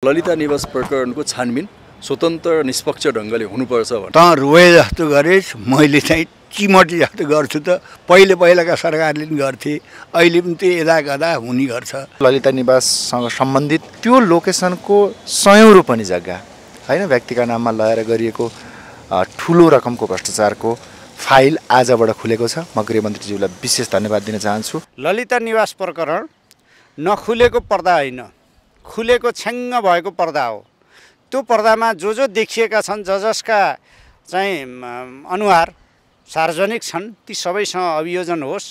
ललिता निवास प्रकरणको छानबिन स्वतन्त्र निष्पक्ष ढङ्गले हुनुपर्छ भने त रोए जस्तो गरेस् मैले चाहिँ चिमटी जस्तो गर्छु त पहिलाका सरकारले पनि गर्थे अहिले पनि त्यो यदाकदा हुने गर्छ। ललिता निवाससँग सम्बन्धित त्यो लोकेसनको सयौं रोपनी जग्गा हैन व्यक्तिका नाममा लगाएर गरिएको ठुलो रकमको भ्रष्टाचारको फाइल आजबाट खुलेको छ। म गृहमन्त्रीज्यूलाई विशेष धन्यवाद दिन चाहन्छु। ललिता निवास प्रकरण नखुलेको पर्दा होइन, खुलेको छ्याङ्ग भएको पर्दा हो। त्यो पर्दामा जो देखिएका छन्, जसका चाहिँ अनुहार सार्वजनिक छन्, ती सबैसँग अभियोजन होस्,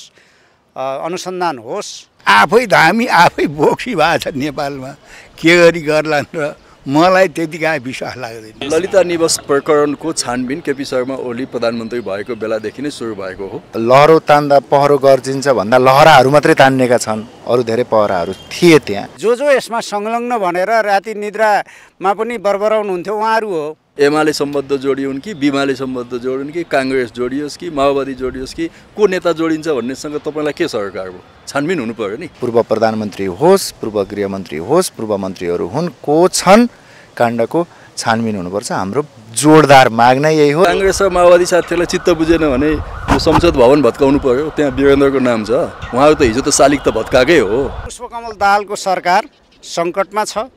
अनुसन्धान होस्। आफै धामी आफै बोक्सी भएको छ नेपालमा, के गरी गर्लान् र मलाई त्यतिकै विश्वास लाग्दैन। ललिता निवास प्रकरणको छानबिन केपी शर्मा ओली प्रधानमन्त्री भएको बेलादेखि नै सुरु भएको हो। लहरो तान्दा पहरो गर्जिन्छ भन्दा लहराहरू मात्रै तान्नेका छन्, अरू धेरै पहराहरू थिए त्यहाँ। जो यसमा संलग्न भनेर राति निद्रामा पनि बरबराउनु हुन्थ्यो उहाँहरू हो। एमाले सम्बन्ध जोडिउन् कि बिमाले सम्बन्ध जोडिउन् कि काङ्ग्रेस जोडियोस् कि माओवादी जोडियोस् कि को नेता जोडिन्छ भन्नेसँग तपाईँलाई के सरकार हो? छानबिन हुनु पर्यो नि। पूर्व प्रधानमन्त्री होस्, पूर्व गृहमन्त्री होस्, पूर्व मन्त्रीहरू हुन्, को छन्, काण्डको छानबिन हुनुपर्छ। हाम्रो जोडदार माग नै यही हो। काङ्ग्रेस र माओवादी साथीहरूलाई चित्त बुझेन भने यो संसद भवन भत्काउनु पर्यो। त्यहाँ वीरेन्द्रको नाम छ, उहाँको त हिजो त शालिग त भत्काएकै हो। पुष्पकमल दाहालको सरकार सङ्कटमा छ,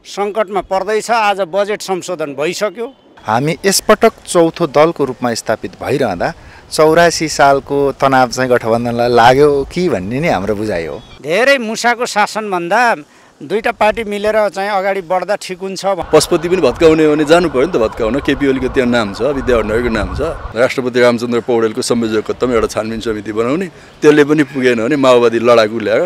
सङ्कटमा पर्दैछ। आज बजेट संशोधन भइसक्यो। हामी यसपटक चौथो दलको रूपमा स्थापित भइरहँदा 84 सालको तनाव चाहिँ गठबन्धनलाई लाग्यो कि भन्ने नै हाम्रो बुझाइ हो। धेरै मुसाको शासनभन्दा दुईटा पार्टी मिलेर चाहिँ अगाडि बढ्दा ठिक हुन्छ। पशुपति पनि भत्काउने भने जानु पर्यो नि त भत्काउन। केपी ओलीको त्यहाँ नाम छ, विद्या भण्डारीको नाम छ, राष्ट्रपति रामचन्द्र पौडेलको संयोजकत्वमा एउटा छानबिन समिति बनाउने। त्यसले पनि पुगेन भने माओवादी लडाकु ल्याएर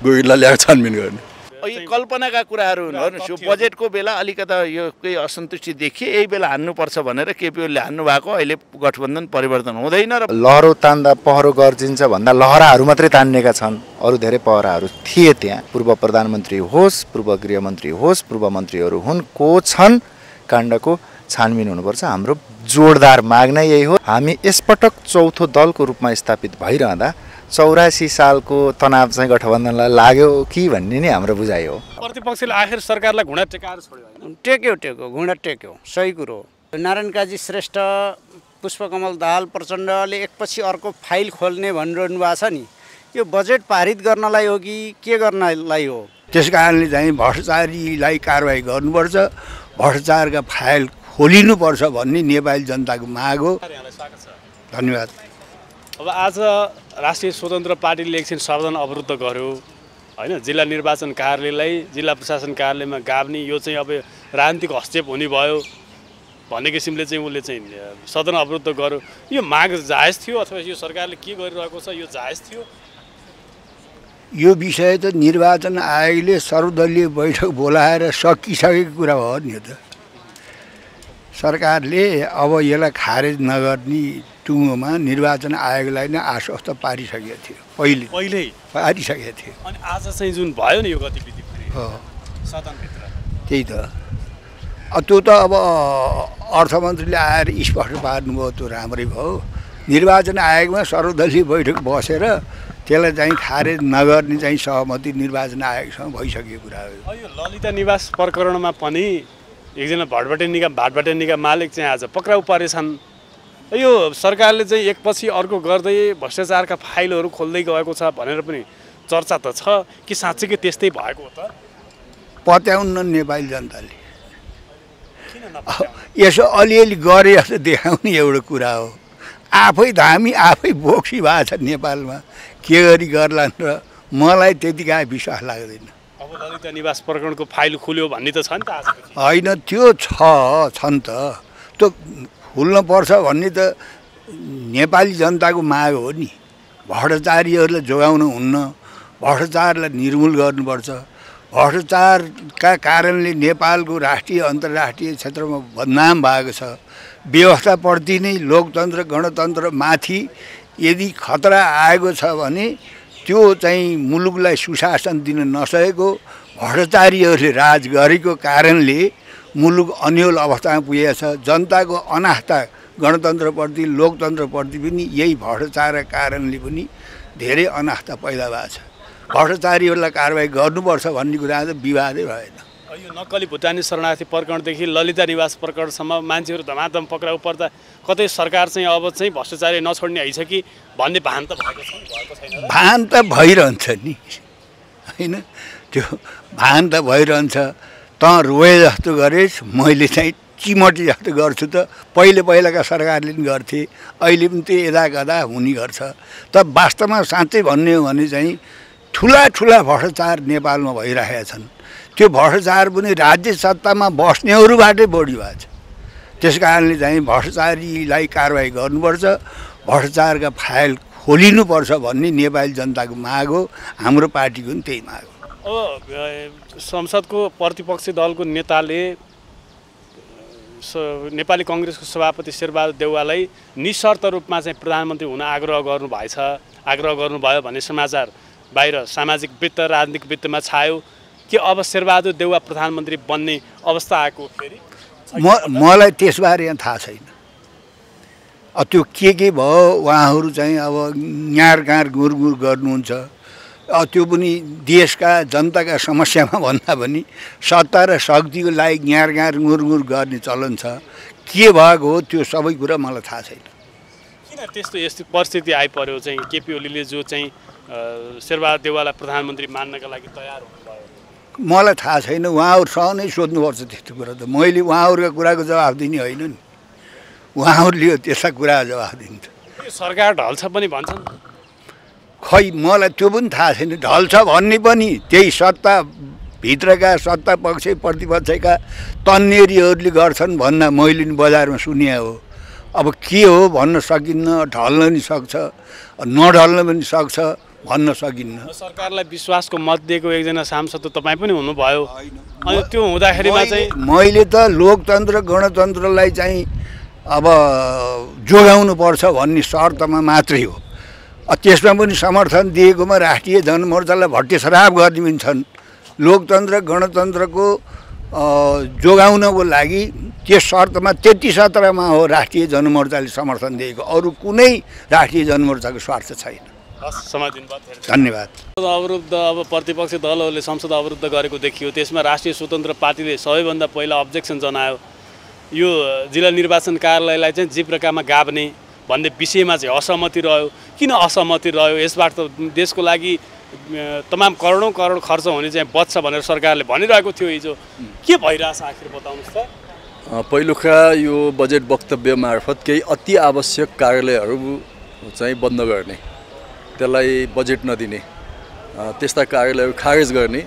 गोइला ल्याएर छानबिन गर्ने। कल्पनाका कुराहरू हुन्। बजेटको बेला अलिकता यो केही असन्तुष्टि देखिए, यही बेला हान्नुपर्छ भनेर केपी ओलीले हान्नु भएको। अहिले गठबन्धन परिवर्तन हुँदैन र लहरो तान्दा पहरो गर्जिन्छ भन्दा लहराहरू मात्रै तान्नेका छन्, अरू धेरै पहराहरू थिए त्यहाँ। पूर्व प्रधानमन्त्री होस्, पूर्व गृहमन्त्री होस्, पूर्व मन्त्रीहरू हुन्, को छन्, काण्डको छानबिन हुनुपर्छ। हाम्रो जोडदार माग नै यही हो। हामी यसपटक चौथो दलको रूपमा स्थापित भइरहँदा 84 सालको तनाव चाहिँ गठबन्धनलाई लाग्यो कि भन्ने नै हाम्रो बुझाइ हो। प्रतिपक्षले आखिर सरकारलाई घुँडा टेकाएर छोड्यो। टेक्यो घुँडा टेक्यो, सही कुरो। नारायण काजी श्रेष्ठ, पुष्पकमल दाहाल प्रचण्डले एकपछि अर्को फाइल खोल्ने भनिरहनु भएको छ नि। यो बजेट पारित गर्नलाई हो कि के गर्नलाई हो? त्यस कारणले चाहिँ भ्रष्टाचारीलाई कारबाही गर्नुपर्छ, भ्रष्टाचारका फाइल खोलिनुपर्छ भन्ने नेपाली जनताको माग हो। धन्यवाद। अब आज राष्ट्रिय स्वतन्त्र पार्टीले एकछिन सदन अवरुद्ध गर्यो हैन, जिल्ला निर्वाचन कार्यालयलाई जिल्ला प्रशासन कार्यालयमा गाब्ने, यो चाहिँ अब राजनीतिक हस्तक्षेप हुने भयो भन्ने किसिमले चाहिँ उसले चाहिँ सदन अवरुद्ध गर्यो। यो माग जायज थियो अथवा यो सरकारले के गरिरहेको छ यो जायज थियो? यो विषय त निर्वाचन आयोगले सर्वदलीय बैठक बोलाएर सकिसकेको कुरा हो नि। यो त सरकारले अब यसलाई खारेज नगर्ने टुङ्गोमा निर्वाचन आयोगलाई नै आश्वस्त पारिसकेको थियो, पहिल्यै पारिसकेको थियो। अनि आज चाहिँ जुन भयो नि यो गतिविधि सदनभित्र, त्यही त। त्यो त अब अर्थमन्त्रीले आएर स्पष्ट पार्नुभयो, त्यो राम्रै भयो। निर्वाचन आयोगमा सर्वदलीय बैठक बसेर त्यसलाई चाहिँ खारेज नगर्ने चाहिँ सहमति निर्वाचन आयोगसँग भइसकेको कुरा हो। यो ललिता निवास प्रकरणमा पनि एकजना भाटबटेनीका मालिक चाहिँ आज पक्राउ परेछन्। यो सरकारले चाहिँ एकपछि अर्को गर्दै भ्रष्टाचारका फाइलहरू खोल्दै गएको छ भनेर पनि चर्चा त छ कि साँच्चै त्यस्तै भएको हो त? पत्याउन्न नेपाली जनताले। यसो अलिअलि गरे जस्तो देखाउने एउटा कुरा हो। आफै धामी आफै बोक्सी भएको छ नेपालमा, के गरी गर्लान् र मलाई त्यतिकै विश्वास लाग्दैन। अब ललिता निवास प्रकरणको फाइल खुल्यो भन्ने त छ नि त आज? होइन, त्यो छन् त। त्यो खुल्नुपर्छ भन्ने त नेपाली जनताको माग हो नि। भ्रष्टाचारीहरूलाई जोगाउन हुन्न, भ्रष्टाचारलाई निर्मूल गर्नुपर्छ। भ्रष्टाचारका कारणले नेपालको राष्ट्रिय अन्तर्राष्ट्रिय क्षेत्रमा बदनाम भएको छ। व्यवस्थाप्रति नै लोकतन्त्र गणतन्त्रमाथि यदि खतरा आएको छ भने त्यो चाहिँ मुलुकलाई सुशासन दिन नसकेको, भ्रष्टाचारीहरूले राज गरेको कारणले मुलुक अन्यल अवस्थामा पुगेको छ। जनताको अनास्था गणतन्त्रप्रति लोकतन्त्रप्रति पनि यही भ्रष्टाचारका कारणले पनि धेरै अनास्था पैदा भएको छ। भ्रष्टाचारीहरूलाई कारबाही गर्नुपर्छ भन्ने कुरा त विवादै भएन। यो नक्कली भुटानी शरणार्थी प्रकरणदेखि ललिता निवास प्रकरणसम्म मान्छेहरू धमाधम पक्राउ पर्दा कतै सरकार चाहिँ अब चाहिँ भ्रष्टाचारी नछोड्ने हैछ कि भन्ने भान त भएको छैन। भान त भइरहन्छ नि होइन, त्यो भान त भइरहन्छ। त रोए जस्तो गरेस्, मैले चाहिँ चिमटी जस्तो गर्छु त पहिलाका सरकारले पनि गर्थे, अहिले पनि त्यो यदा गदा हुने गर्छ। त वास्तवमा साँच्चै भन्ने हो भने चाहिँ ठुला भ्रष्टाचार नेपालमा भइरहेका छन्। त्यो भ्रष्टाचार पनि राज्य सत्तामा बस्नेहरूबाटै बढी भएको छ। त्यस कारणले चाहिँ भ्रष्टाचारीलाई कारवाही गर्नुपर्छ, भ्रष्टाचारका फाइल खोलिनुपर्छ भन्ने नेपाली जनताको माग हो, हाम्रो पार्टीको पनि त्यही माग हो। अब संसदको प्रतिपक्षी दलको नेताले नेपाली कङ्ग्रेसको सभापति शेरबहादुर देउवालाई निशर्त रूपमा चाहिँ प्रधानमन्त्री हुन आग्रह गर्नुभयो भन्ने समाचार बाहिर सामाजिक वृत्त राजनीतिक वृत्तमा छायो कि अब शेरबहादुर देउवा प्रधानमन्त्री बन्ने अवस्था आएको फेरि? मलाई त्यसबारे यहाँ थाहा छैन। त्यो के भयो उहाँहरू चाहिँ अब न्यारगार गुरगुर गर्नुहुन्छ, त्यो पनि देशका जनताका समस्यामा भन्दा पनि सत्ता र शक्तिको लागि न्यारगार गुरगुर गर्ने चलन छ। के भएको हो त्यो सबै कुरा मलाई थाहा छैन। किन यस्तो परिस्थिति आइपर्यो चाहिँ केपी ओलीले जो चाहिँ शेरबहादुर देउवालाई प्रधानमन्त्री मान्नका लागि तयार हुनुभयो? मलाई थाहा छैन, उहाँहरूसँग नै सोध्नुपर्छ त्यस्तो कुरा त। मैले उहाँहरूका कुराको जवाफ दिने होइन नि, उहाँहरूले त्यस्ता कुरा जवाफ दिन्छ। सरकार ढल्छ पनि भन्छन्, खै मलाई त्यो पनि थाहा छैन। ढल्छ भन्ने पनि त्यही सत्ताभित्रका सत्ता पक्ष प्रतिपक्षका तन्नेरीहरूले गर्छन् भन्दा मैले नि बजारमा सुने हो। अब के हो भन्न सकिन्न, ढल्न नि सक्छ नढल्न पनि सक्छ, भन्न सकिन्न। सरकारलाई विश्वासको मत दिएको एकजना सांसद त तपाईँ पनि हुनुभयो, अनि त्यो हुँदाखेरिमा चाहिँ मैले त लोकतन्त्र गणतन्त्रलाई चाहिँ अब जोगाउनुपर्छ भन्ने शर्तमा मात्रै हो। त्यसमा पनि समर्थन दिएकोमा राष्ट्रिय जनमोर्चालाई भट्टेसराप गर्ने पनि छन्। लोकतन्त्र गणतन्त्रको जोगाउनको लागि त्यस शर्तमा 33 सत्रमा हो राष्ट्रिय जनमोर्चाले समर्थन दिएको, अरू कुनै राष्ट्रिय जनमोर्चाको स्वार्थ छैन। समय दिनुभयो, धन्यवाद। अवरुद्ध अब प्रतिपक्षी दलहरूले संसद अवरुद्ध गरेको देखियो, त्यसमा राष्ट्रिय स्वतन्त्र पार्टीले सबैभन्दा पहिला अब्जेक्सन जनायो। यो जिल्ला निर्वाचन कार्यालयलाई चाहिँ जिब्राकामा गाभ्ने भन्ने विषयमा चाहिँ असहमति रह्यो। किन असहमति रह्यो? यसबाट त देशको लागि तमाम करोडौँ करोड खर्च हुने चाहिँ बच्छ भनेर सरकारले भनिरहेको थियो हिजो। के भइरहेछ आखिर बताउनुहोस् त। पहिलोका यो बजेट वक्तव्य मार्फत केही अति आवश्यक कार्यालयहरू चाहिँ बन्द गर्ने, त्यसलाई बजेट नदिने, त्यस्ता कार्यालयहरू खारेज गर्ने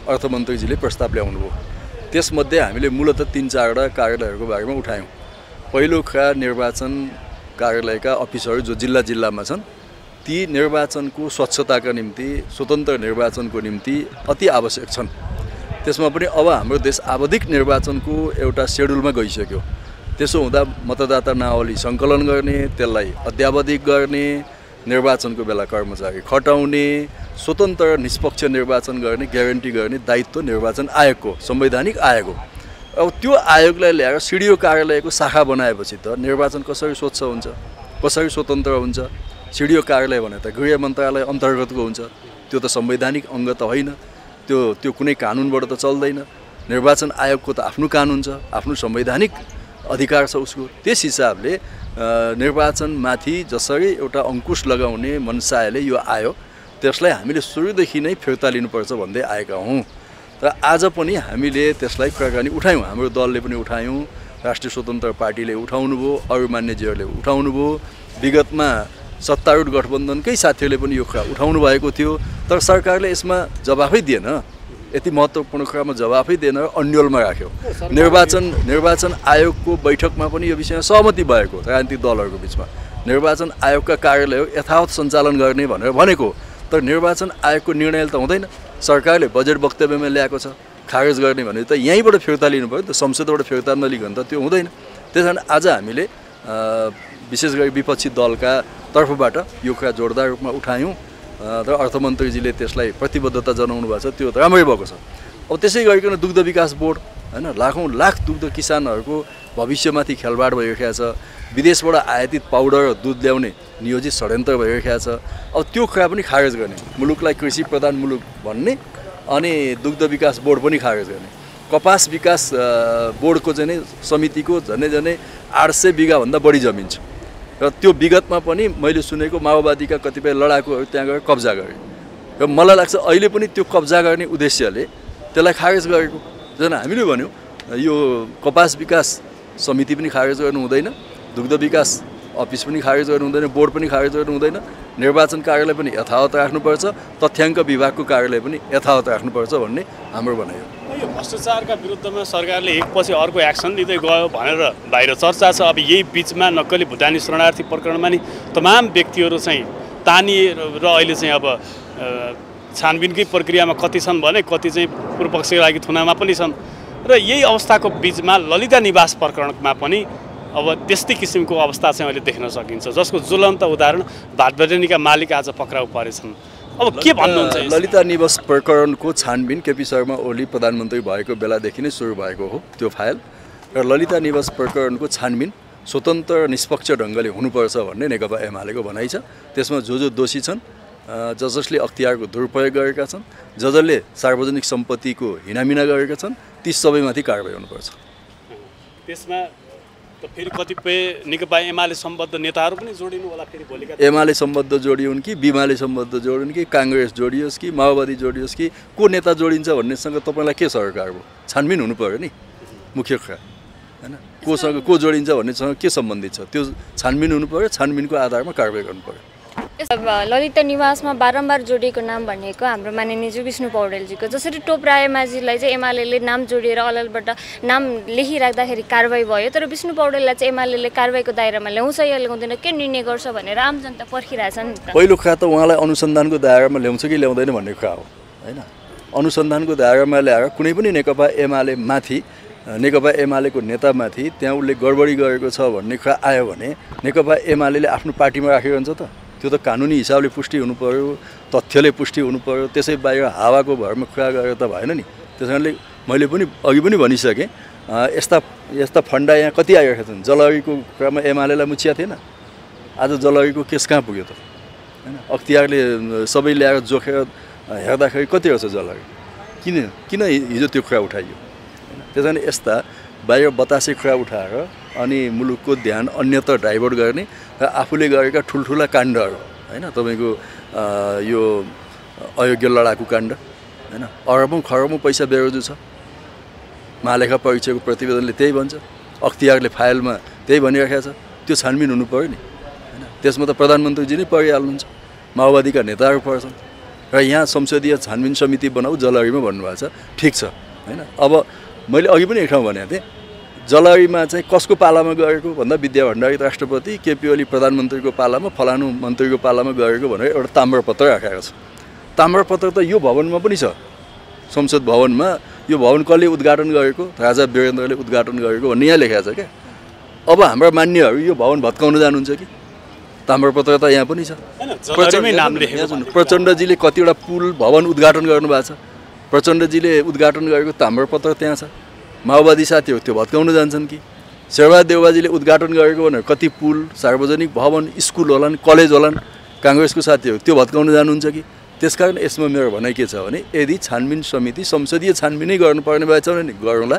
अर्थमन्त्रीजीले प्रस्ताव ल्याउनुभयो। त्यसमध्ये हामीले मूलतः 3-4वटा कार्यालयहरूको बारेमा उठायौँ। पहिलोका निर्वाचन कार्यालयका अफिसहरू जो जिल्लामा छन्, ती निर्वाचनको स्वच्छताका निम्ति, स्वतन्त्र निर्वाचनको निम्ति अति आवश्यक छन्। त्यसमा पनि अब हाम्रो देश आवधिक निर्वाचनको एउटा सेड्युलमा गइसक्यो। त्यसो हुँदा मतदाता नावली सङ्कलन गर्ने, त्यसलाई अद्यावधिक गर्ने, निर्वाचनको बेला कर्मचारी खटाउने, स्वतन्त्र निष्पक्ष निर्वाचन गर्ने ग्यारेन्टी गर्ने दायित्व निर्वाचन आयोगको, संवैधानिक आयोग हो। अब त्यो आयोगलाई ल्याएर सिडिओ कार्यालयको शाखा बनाएपछि त निर्वाचन कसरी स्वच्छ हुन्छ, कसरी स्वतन्त्र हुन्छ? सिडिओ कार्यालय भने त गृह मन्त्रालय अन्तर्गतको हुन्छ, त्यो त संवैधानिक अङ्ग त होइन, त्यो कुनै कानुनबाट त चल्दैन। निर्वाचन आयोगको त आफ्नो कानुन छ, आफ्नो संवैधानिक अधिकार छ उसको। त्यस हिसाबले निर्वाचनमाथि जसरी एउटा अङ्कुश लगाउने मनसायले यो आयो, त्यसलाई हामीले सुरुदेखि नै फिर्ता लिनुपर्छ भन्दै आएका हौँ। र आज पनि हामीले त्यसलाई कुराकानी उठायौँ, हाम्रो दलले पनि उठायौँ, राष्ट्रिय स्वतन्त्र पार्टीले उठाउनुभयो, अरू मान्यजीहरूले उठाउनुभयो, विगतमा सत्तारूढ गठबन्धनकै साथीहरूले पनि यो कुरा उठाउनु भएको थियो। तर सरकारले यसमा जवाफै दिएन, यति महत्त्वपूर्ण कुरामा जवाफै दिएन, अन्यलमा राख्यो। निर्वाचन आयोगको बैठकमा पनि यो विषयमा सहमति भएको राजनीतिक दलहरूको बिचमा। निर्वाचन आयोगका कार्यालय यथावत सञ्चालन गर्ने भनेर भनेको, तर निर्वाचन आयोगको निर्णय त हुँदैन। सरकारले बजेट वक्तव्यमा ल्याएको छ, खारेज गर्ने भने त यहीँबाट फिर्ता लिनु पऱ्यो नि त, संसदबाट फिर्ता नलिकन त त्यो हुँदैन। त्यस कारण आज हामीले विशेष गरी विपक्षी दलका तर्फबाट यो कुरा जोरदार रूपमा उठायौँ र अर्थमन्त्रीजीले त्यसलाई प्रतिबद्धता जनाउनु भएको छ, त्यो त राम्रै भएको छ। अब त्यसै गरिकन दुग्ध विकास बोर्ड हैन, लाखौँ लाख दुग्ध किसानहरूको भविष्यमाथि खेलवाड भइरहेको छ, विदेशबाट आयातित पाउडर र दुध ल्याउने नियोजित षड्यन्त्र भइरहेको छ। अब त्यो कुरा पनि खारेज गर्ने, मुलुकलाई कृषि प्रधान मुलुक भन्ने, अनि दुग्ध विकास बोर्ड पनि खारेज गर्ने। कपास विकास बोर्डको चाहिँ नि समितिको झन्डै 800 बिघाभन्दा बढी जमिन छ र त्यो विगतमा पनि मैले सुनेको माओवादीका कतिपय लडाकुहरू त्यहाँ गएर कब्जा गरे र मलाई लाग्छ अहिले पनि त्यो कब्जा गर्ने उद्देश्यले त्यसलाई खारेज गरेको जन हामीले भन्यौँ यो कपास विकास समिति पनि खारेज गर्नु हुँदैन, दुग्ध विकास अफिस पनि खारेज गर्नु हुँदैन, बोर्ड पनि खारेज गर्नु हुँदैन, निर्वाचन कार्यालय पनि यथावत राख्नुपर्छ, तथ्याङ्क विभागको कार्यालय पनि यथावत राख्नुपर्छ भन्ने हाम्रो भनाइ हो। यो भ्रष्टाचारका विरुद्धमा सरकारले एकपछि अर्को एक्सन लिँदै गयो भनेर बाहिर चर्चा छ। अब यही बिचमा नक्कली भुटानी शरणार्थी प्रकरणमा नि तमाम व्यक्तिहरू चाहिँ तानिएर र अहिले चाहिँ अब छानबिनकै प्रक्रियामा कति छन् भने कति चाहिँ पूर्व पक्षका लागि थुनामा पनि छन् र यही अवस्थाको बिचमा ललिता निवास प्रकरणमा पनि अब त्यस्तै किसिमको अवस्था चाहिँ अहिले देख्न सकिन्छ, जसको ज्वलन्त उदाहरण भातबेडेनीका मालिक आज पक्राउ परेछन्। अब के भन्नुहुन्छ? ललिता निवास प्रकरणको छानबिन केपी शर्मा ओली प्रधानमन्त्री भएको बेलादेखि नै सुरु भएको हो त्यो फाइल, र ललिता निवास प्रकरणको छानबिन स्वतन्त्र र निष्पक्ष ढङ्गले हुनुपर्छ भन्ने नेकपा एमालेको भनाइ छ। त्यसमा जो दोषी छन्, जसले अख्तियारको दुरुपयोग गरेका छन्, जसले सार्वजनिक सम्पत्तिको हिनामिना गरेका छन्, ती सबैमाथि कारबाही हुनुपर्छ। त्यसमा त फेरि कतिपय नेकपा एमाले सम्बद्ध नेताहरू पनि जोडिनु होला फेरि भोलिका? एमाले सम्बद्ध जोडिउन् कि बिमाले सम्बद्ध जोडिन् कि काङ्ग्रेस जोडियोस् कि माओवादी जोडियोस् कि को नेता जोडिन्छ भन्नेसँग तपाईँलाई के सरकार हो? छानबिन हुनु पर्यो नि मुख्य कुरा, हैन? कोसँग को जोडिन्छ भन्नेसँग के सम्बन्धित छ त्यो छानबिन हुनु पर्यो। छानबिनको आधारमा कारबाही गर्नु पर्यो। ललिता निवासमा बारम्बार जोडिएको नाम भनेको हाम्रो माननीय विष्णु पौडेलजीको, जसरी टोप रायमाझीलाई चाहिँ एमाले नाम जोडिएर अललबाट नाम लेखिराख्दाखेरि कारबाही भयो, तर विष्णु पौडेललाई चाहिँ एमाले कारबाहीको दायरामा ल्याउँछ या ल्याउँदैन, के निर्णय गर्छ भनेर आम जनता पर्खिरहेछ नि त। पहिलो कुरा त उहाँलाई अनुसन्धानको दायरामा ल्याउँछ कि ल्याउँदैन भन्ने कुरा हो, हैन? अनुसन्धानको दायरामा ल्याएर कुनै पनि नेकपा एमाले माथि, नेकपा एमालेको नेतामाथि त्यहाँ उसले गडबडी गरेको छ भन्ने कुरा आयो भने नेकपा एमाले आफ्नो पार्टीमा राखिरहन्छ त? त्यो त कानुनी हिसाबले पुष्टि हुनु पर्यो, तथ्यले पुष्टि हुनु पर्यो। त्यसै बाहिर हावाको भरमा कुरा गरेर त भएन नि। त्यस कारणले मैले पनि अघि पनि भनिसकेँ, यस्ता फन्डा यहाँ कति आइरहेका छन्। जलहरीको कुरामा एमालेलाई मुछिया थिएन, आज जलहरीको केस कहाँ पुग्यो त, हैन? अख्तियारले सबै ल्याएर जोखेर हेर्दाखेरि कति रहेछ जलहरी, किन हिजो त्यो कुरा उठाइयो, हैन? त्यस कारण यस्ता बाहिर बतासे कुरा उठाएर अनि मुलुकको ध्यान अन्यत्र डाइभर्ट गर्ने र आफूले गरेका ठुल्ठुला काण्डहरू, हैन? तपाईँको यो अयोग्य लडाकु काण्ड, हैन? अरबौँ खरबौँ पैसा बेरोजु छ। महालेखा परीक्षाको प्रतिवेदनले त्यही भन्छ, अख्तियारले फाइलमा त्यही भनिराखेको छ। त्यो छानबिन हुनु पर्यो नि, हैन? त्यसमा त प्रधानमन्त्रीजी नै परिहाल्नुहुन्छ, माओवादीका नेताहरू पर्छन् र यहाँ संसदीय छानबिन समिति बनाऊ जलहरीमा भन्नुभएको छ, ठिक छ, हैन? अब मैले अघि पनि एक ठाउँ भनेको थिएँ, जलहरीमा चाहिँ कसको पालामा गएको भन्दा विद्या भण्डारी राष्ट्रपति, केपी ओली प्रधानमन्त्रीको पालामा, फलानु मन्त्रीको पालामा गएको भनेर एउटा ताम्रपत्र राखेको छ। ताम्रपत्र त यो भवनमा पनि छ, संसद भवनमा। यो भवन कसले उद्घाटन गरेको? राजा वीरेन्द्रले उद्घाटन गरेको भन्ने यहाँ लेखेको छ क्या। अब हाम्रा मान्यहरू यो भवन भत्काउन जानुहुन्छ कि? ताम्रपत्र त यहाँ पनि छ। प्रचण्डजीले कतिवटा पुल भवन उद्घाटन गर्नुभएको छ, प्रचण्डजीले उद्घाटन गरेको ताम्रपत्र त्यहाँ छ। माओवादी साथीहरू त्यो भत्काउन जान्छन् कि? शेरबहादुर देउवाजीले उद्घाटन गरेको भनेर कति पुल, सार्वजनिक भवन, स्कुल होलान्, कलेज होलान्, काङ्ग्रेसको साथीहरू त्यो भत्काउन जानुहुन्छ कि? त्यसकारण यसमा मेरो भनाइ के छ भने यदि छानबिन समिति संसदीय छानबिनै गर्नुपर्ने भएछ भने गरौँला,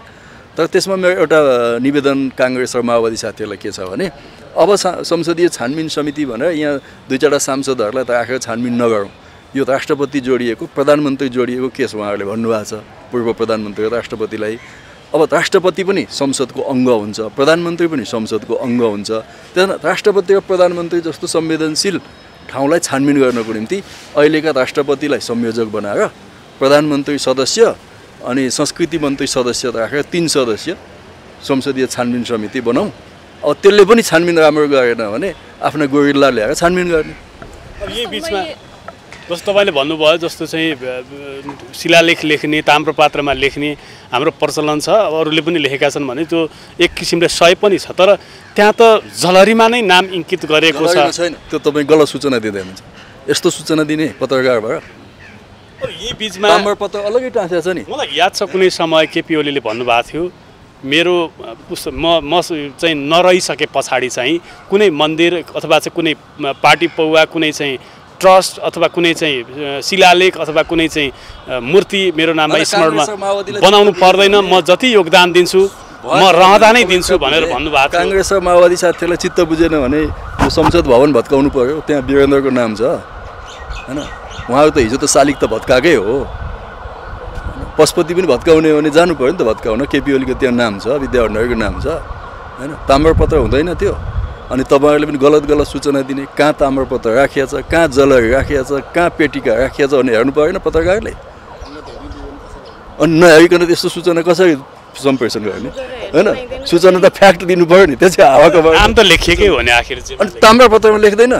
तर त्यसमा मेरो एउटा निवेदन काङ्ग्रेस र माओवादी साथीहरूलाई के छ भने अब संसदीय छानबिन समिति भनेर यहाँ 2-4 सांसदहरूलाई त राखेर छानबिन नगरौँ। यो राष्ट्रपति जोडिएको, प्रधानमन्त्री जोडिएको केस उहाँहरूले भन्नुभएको छ, पूर्व प्रधानमन्त्री र राष्ट्रपतिलाई। अब राष्ट्रपति पनि संसदको अङ्ग हुन्छ, प्रधानमन्त्री पनि संसदको अङ्ग हुन्छ। त्यहाँ राष्ट्रपति र प्रधानमन्त्री जस्तो संवेदनशील ठाउँलाई छानबिन गर्नको निम्ति अहिलेका राष्ट्रपतिलाई संयोजक बनाएर प्रधानमन्त्री सदस्य अनि संस्कृति मन्त्री सदस्य राखेर 3 सदस्य संसदीय छानबिन समिति बनाऊ। अब त्यसले पनि छानबिन राम्रो गरेन भने आफ्ना गोरिल्ला ल्याएर छानबिन गर्ने। अब यही बिचमा जस्तो तपाईँले भन्नुभयो जस्तो चाहिँ शिलालेख लेख्ने, ताम्रपत्रमा लेख्ने हाम्रो प्रचलन छ, अरूले पनि लेखेका छन् भने त्यो एक किसिमले सही पनि छ, तर त्यहाँ त जलहरीमा नै नाम इङ्कित गरेको छैन। त्यो तपाईँ गलत सूचना दिँदै हुनुहुन्छ। यस्तो सूचना दिने पत्रकारबाट यही बिचमा ताम्रपत्र अलग्गै टाँसेको छ नि। मलाई याद छ कुनै समय केपी ओलीले भन्नुभएको थियो, मेरो म चाहिँ नरहिसके पछाडि चाहिँ कुनै मन्दिर अथवा चाहिँ कुनै पार्टी पौवा, कुनै चाहिँ ट्रस्ट अथवा कुनै चाहिँ शिलालेख अथवा कुनै चाहिँ मूर्ति मेरो नाममा स्मरणमा बनाउनु पर्दैन, म जति योगदान दिन्छु म रहँदा नै दिन्छु भनेर भन्नुभएको छ। काङ्ग्रेस र माओवादी साथीहरूलाई चित्त बुझेन भने यो संसद भवन भत्काउनु पर्यो, त्यहाँ वीरेन्द्रको नाम छ हैन। उहाँको त हिजो त शालिग त भत्काएकै हो, पशुपति पनि भत्काउने हो भने जानु पऱ्यो नि त भत्काउन। केपी ओलीको त्यहाँ नाम छ, विद्या भण्डारीको नाम छ हैन। ताम्रपत्र हुँदैन त्यो। अनि तपाईँहरूले पनि गलत सूचना दिने, कहाँ ताम्रपत्र राखिया छ, कहाँ जलहरी राखिया छ, कहाँ पेटिका राखिया छ भने हेर्नु परेन पत्रकारले। अनि नहेरिकन त्यस्तो सूचना कसरी सम्प्रेषण गर्ने हैन? सूचना त फ्याक्ट दिनु पऱ्यो नि, त्यसै हावाको नाम त लेखिएकै हो नि आखिर चाहिँ। अनि ताम्रपत्रमा लेख्दैन,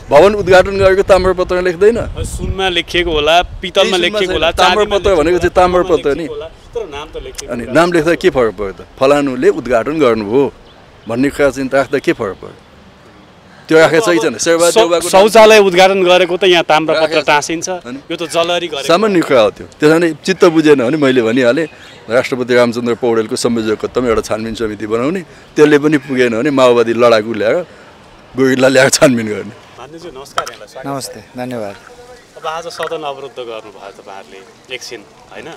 भवन उद्घाटन गरेको ताम्रपत्रमा लेख्दैन। सुनमा लेखिएको होला, पितलमा लेखिएको होला, ताम्रपत्र भनेको चाहिँ ताम्रपत्र नि। तर नाम त लेखिएको। अनि नाम लेख्दा के फरक पर्यो त? फलानुले उद्घाटन गर्नुभयो भन्ने कुरा चाहिँ राख्दा के फरक पर्यो? त्यो राखेको सही छैन। शौचालय उद्घाटन गरेको त यहाँ ताम्रपत्र टाँसिन्छ, यो त जलहरी गरेको सामान्य कुरा हो त्यो। त्यसो भने चित्त बुझेन भने मैले भनिहालेँ, राष्ट्रपति रामचन्द्र पौडेलको संयोजकत्वमा एउटा छानबिन समिति बनाउने, त्यसले पनि पुगेन भने माओवादी लडाकु ल्याएर गोरिल्ला ल्याएर छानबिन गर्ने। नमस्कार। नमस्ते, धन्यवाद। अब आज सदन अवरुद्ध गर्नुभयो तपाईँहरूले एकछिन होइन,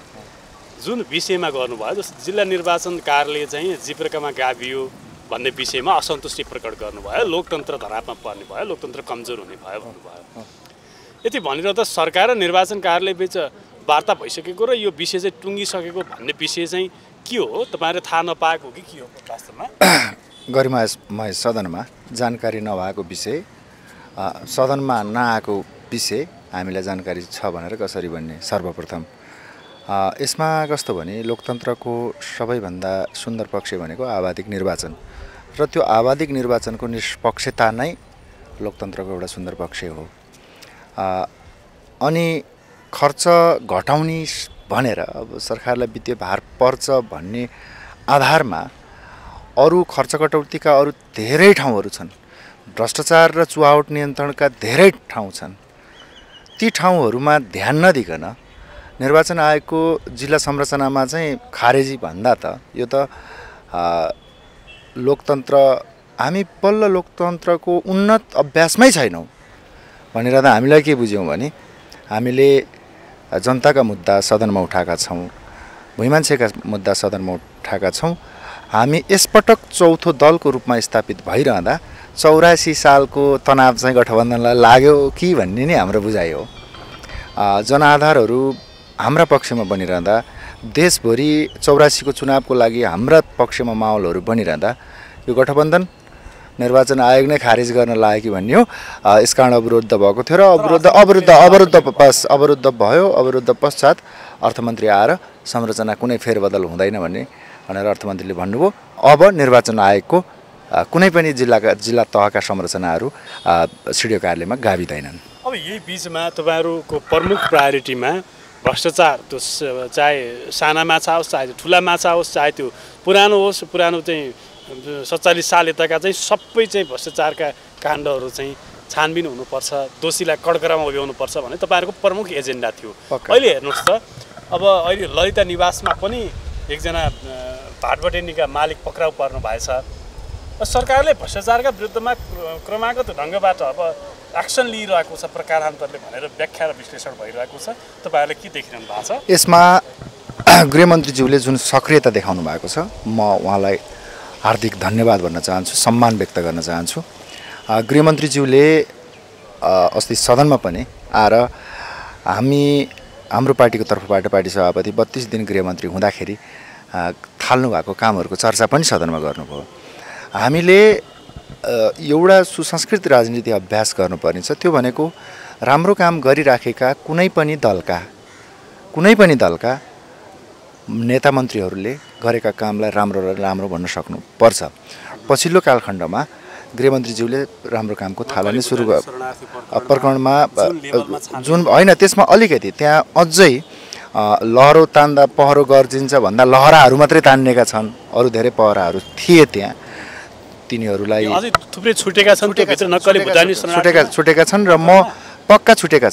जुन विषयमा गर्नुभयो, जस्तो जिल्ला निर्वाचन कार्यालय चाहिँ जिप्रकामा गाभियो भन्ने विषयमा असन्तुष्टि प्रकट गर्नुभयो, लोकतन्त्र धरापमा पर्ने भयो, लोकतन्त्र कमजोर हुने भयो भन्नुभयो। यति भनिरहँदा सरकार र निर्वाचन कार्यालय बिच वार्ता भइसकेको र यो विषय चाहिँ टुङ्गिसकेको भन्ने विषय चाहिँ के हो? तपाईँहरूले थाहा नपाएको कि के हो वास्तवमा? गरिमामय सदनमा जानकारी नभएको विषय, सदनमा नआएको विषय हामीलाई जानकारी छ भनेर कसरी भन्ने? सर्वप्रथम यसमा कस्तो भने लोकतन्त्रको सबैभन्दा सुन्दर पक्ष भनेको आवाधिक निर्वाचन र त्यो आवाधिक निर्वाचनको निष्पक्षता नै लोकतन्त्रको एउटा सुन्दर पक्ष हो। अनि खर्च घटाउने भनेर अब सरकारलाई वित्तीय भार पर्छ भन्ने आधारमा अरू खर्च कटौतीका अरू धेरै ठाउँहरू छन्, भ्रष्टाचार र चुहावट नियन्त्रणका धेरै ठाउँ छन्। ती ठाउँहरूमा ध्यान नदिकन निर्वाचन आयोगको जिल्ला संरचनामा चाहिँ खारेजी भन्दा त यो त लोकतन्त्र, हामी बल्ल लोकतन्त्रको उन्नत अभ्यासमै छैनौँ भनेर त हामीलाई के बुझ्यौँ भने हामीले जनताका मुद्दा सदनमा उठाएका छौँ, भुइँमान्छेका मुद्दा सदनमा उठाएका छौँ। हामी यसपटक चौथो दलको रूपमा स्थापित भइरहँदा 84 सालको तनाव चाहिँ गठबन्धनलाई लाग्यो कि भन्ने नै हाम्रो बुझाइ हो। जनआधारहरू हाम्रा पक्षमा बनिरहँदा, देशभरि 84 को चुनावको लागि हाम्रा पक्षमा माहौलहरू बनिरहँदा यो गठबन्धन निर्वाचन आयोग नै खारेज गर्न लाग्यो कि भन्ने हो। यसकारण अवरुद्ध भएको थियो र अवरुद्ध भयो। अवरुद्ध पश्चात अर्थमन्त्री आएर संरचना कुनै फेरबदल हुँदैन भनेर अर्थमन्त्रीले भन्नुभयो। अब निर्वाचन आयोगको कुनै पनि जिल्ला तहका संरचनाहरू सिडिओ कार्यालयमा गाभिँदैनन्। अब यही बिचमा तपाईँहरूको प्रमुख प्रायोरिटीमा भ्रष्टाचार, त्यो चाहे साना माछा होस्, चाहे ठुला माछा होस्, चाहे त्यो पुरानो होस्, पुरानो चाहिँ 47 साल यताका चाहिँ सबै चाहिँ भ्रष्टाचारका काण्डहरू चाहिँ छानबिन हुनुपर्छ, दोषीलाई कडकडामा उभ्याउनुपर्छ भन्ने तपाईँहरूको प्रमुख एजेन्डा थियो। अहिले हेर्नुहोस् त, अब अहिले ललिता निवासमा पनि एकजना भाटबटेनीका मालिक पक्राउ पर्नु भएछ। सरकारले भ्रष्टाचारका विरुद्धमा क्रमागत ढङ्गबाट अब एक्सन लिइरहेको छ प्रकारान्तरले भनेर व्याख्या र विश्लेषण भइरहेको छ। तपाईँहरूले के देखिरहनु भएको छ? यसमा गृहमन्त्रीज्यूले जुन सक्रियता देखाउनु भएको छ, म उहाँलाई हार्दिक धन्यवाद भन्न चाहन्छु, सम्मान व्यक्त गर्न चाहन्छु। गृहमन्त्रीज्यूले अस्ति सदनमा पनि आएर हाम्रो पार्टीको तर्फबाट पार्टी सभापति 32 दिन गृहमन्त्री हुँदाखेरि थाल्नु भएको कामहरूको चर्चा पनि सदनमा गर्नुभयो। हामीले एउटा सुसंस्कृत राजनीति अभ्यास गर्नुपर्ने छ। त्यो भनेको राम्रो काम गरिराखेका कुनै पनि दलका नेता मन्त्रीहरूले गरेका कामलाई राम्रो भन्न सक्नुपर्छ। पछिल्लो कालखण्डमा गृहमन्त्रीज्यूले राम्रो कामको थालनी सुरु प्रकरणमा जुन होइन, त्यसमा अलिकति त्यहाँ अझै लहरो तान्दा पहरो गर्जिन्छ भन्दा लहराहरू मात्रै तान्नेका छन्, अरू धेरै पहराहरू थिए त्यहाँ। तिनीहरूलाई थुप्रै छुटेका छन् र पक्का छुटेका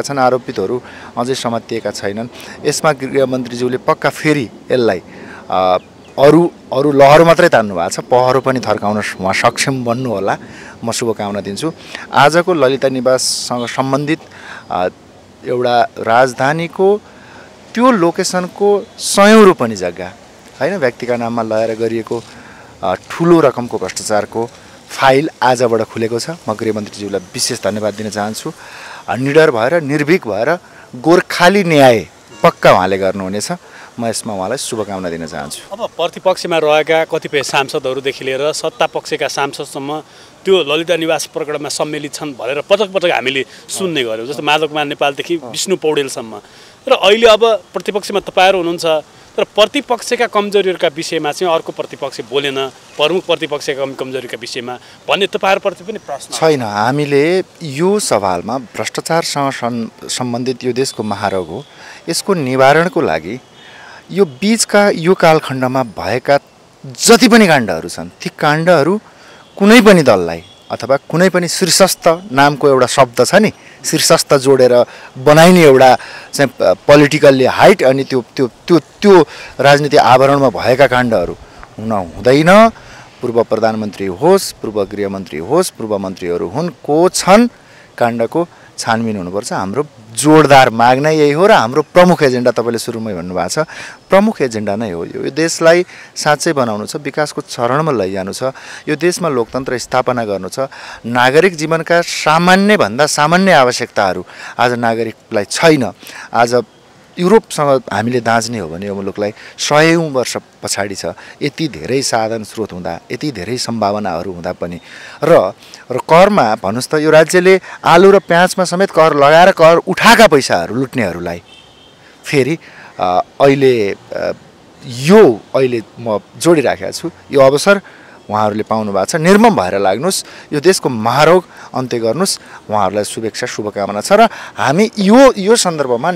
छन्। आरोपितहरू अझै समातिएका छैनन्। यसमा गृहमन्त्रीज्यूले पक्का फेरि यसलाई अरू अरू लहर मात्रै तान्नु भएको छ, पहरो पनि थर्काउन उहाँ सक्षम बन्नु होला, म शुभकामना दिन्छु। आजको ललिता निवाससँग सम्बन्धित एउटा राजधानीको त्यो लोकेसनको 100औं रोपनी जग्गा होइन व्यक्तिका नाममा लगाएर गरिएको ठुलो रकमको भ्रष्टाचारको फाइल आजबाट खुलेको छ। म गृहमन्त्रीज्यूलाई विशेष धन्यवाद दिन चाहन्छु। निडर भएर निर्भीक भएर गोर्खाली न्याय पक्का उहाँले गर्नुहुनेछ। म यसमा उहाँलाई शुभकामना दिन चाहन्छु। अब प्रतिपक्षमा रहेका कतिपय सांसदहरूदेखि लिएर सत्ता पक्षका सांसदसम्म त्यो ललिता निवास प्रकरणमा सम्मिलित छन् भनेर पटक पटक हामीले सुन्ने गऱ्यौँ, जस्तो माधव कुमार नेपालदेखि विष्णु पौडेलसम्म। र अहिले अब प्रतिपक्षमा तपाईँहरू हुनुहुन्छ, तर प्रतिपक्षका कमजोरीहरूका विषयमा चाहिँ अर्को प्रतिपक्ष बोलेन, प्रमुख प्रतिपक्षका कमजोरीका विषयमा भन्ने तपाईँहरूप्रति पनि प्रश्न छैन। हामीले यो सवालमा भ्रष्टाचारसँग सम्बन्धित यो देशको महारोग हो, यसको निवारणको लागि यो बीचका यो कालखण्डमा भएका जति पनि काण्डहरू छन् ती काण्डहरू कुनै पनि दललाई अथवा कुनै पनि शीर्षस्थ नामको एउटा शब्द छ नि, शीर्षस्थ जोडेर बनाइने एउटा चाहिँ पोलिटिकल्ली हाइट अनि त्यो त्यो त्यो त्यो राजनीति आवरणमा भएका काण्डहरू हुन हुँदैन। पूर्व प्रधानमन्त्री होस्, पूर्व गृहमन्त्री होस्, पूर्व मन्त्रीहरू हुन्, को छन्, काण्डको छानबिन हुनुपर्छ। हाम्रो जोडदार माग नै यही हो र हाम्रो प्रमुख एजेन्डा तपाईँले सुरुमै भन्नुभएको छ, प्रमुख एजेन्डा नै हो यो देशलाई साँच्चै बनाउनु छ, विकासको चरणमा लैजानु छ, यो देशमा लोकतन्त्र स्थापना गर्नु छ। नागरिक जीवनका सामान्यभन्दा सामान्य आवश्यकताहरू आज नागरिकलाई छैन। आज युरोपसँग हामीले दाँच्ने हो भने यो मुलुकलाई 100औं वर्ष पछाडि छ। यति धेरै साधन स्रोत हुँदा, यति धेरै सम्भावनाहरू हुँदा पनि र करमा भन्नुहोस् त, यो राज्यले आलु र प्याजमा समेत कर लगाएर कर उठाएका पैसाहरू लुट्नेहरूलाई फेरि अहिले म जोडिराखेको छु, यो अवसर उहाँहरूले पाउनु भएको छ। निर्मम भएर लाग्नुहोस्, यो देशको महारोग अन्त्य गर्नुहोस्। उहाँहरूलाई शुभेच्छा, शुभकामना छ र हामी यो सन्दर्भमा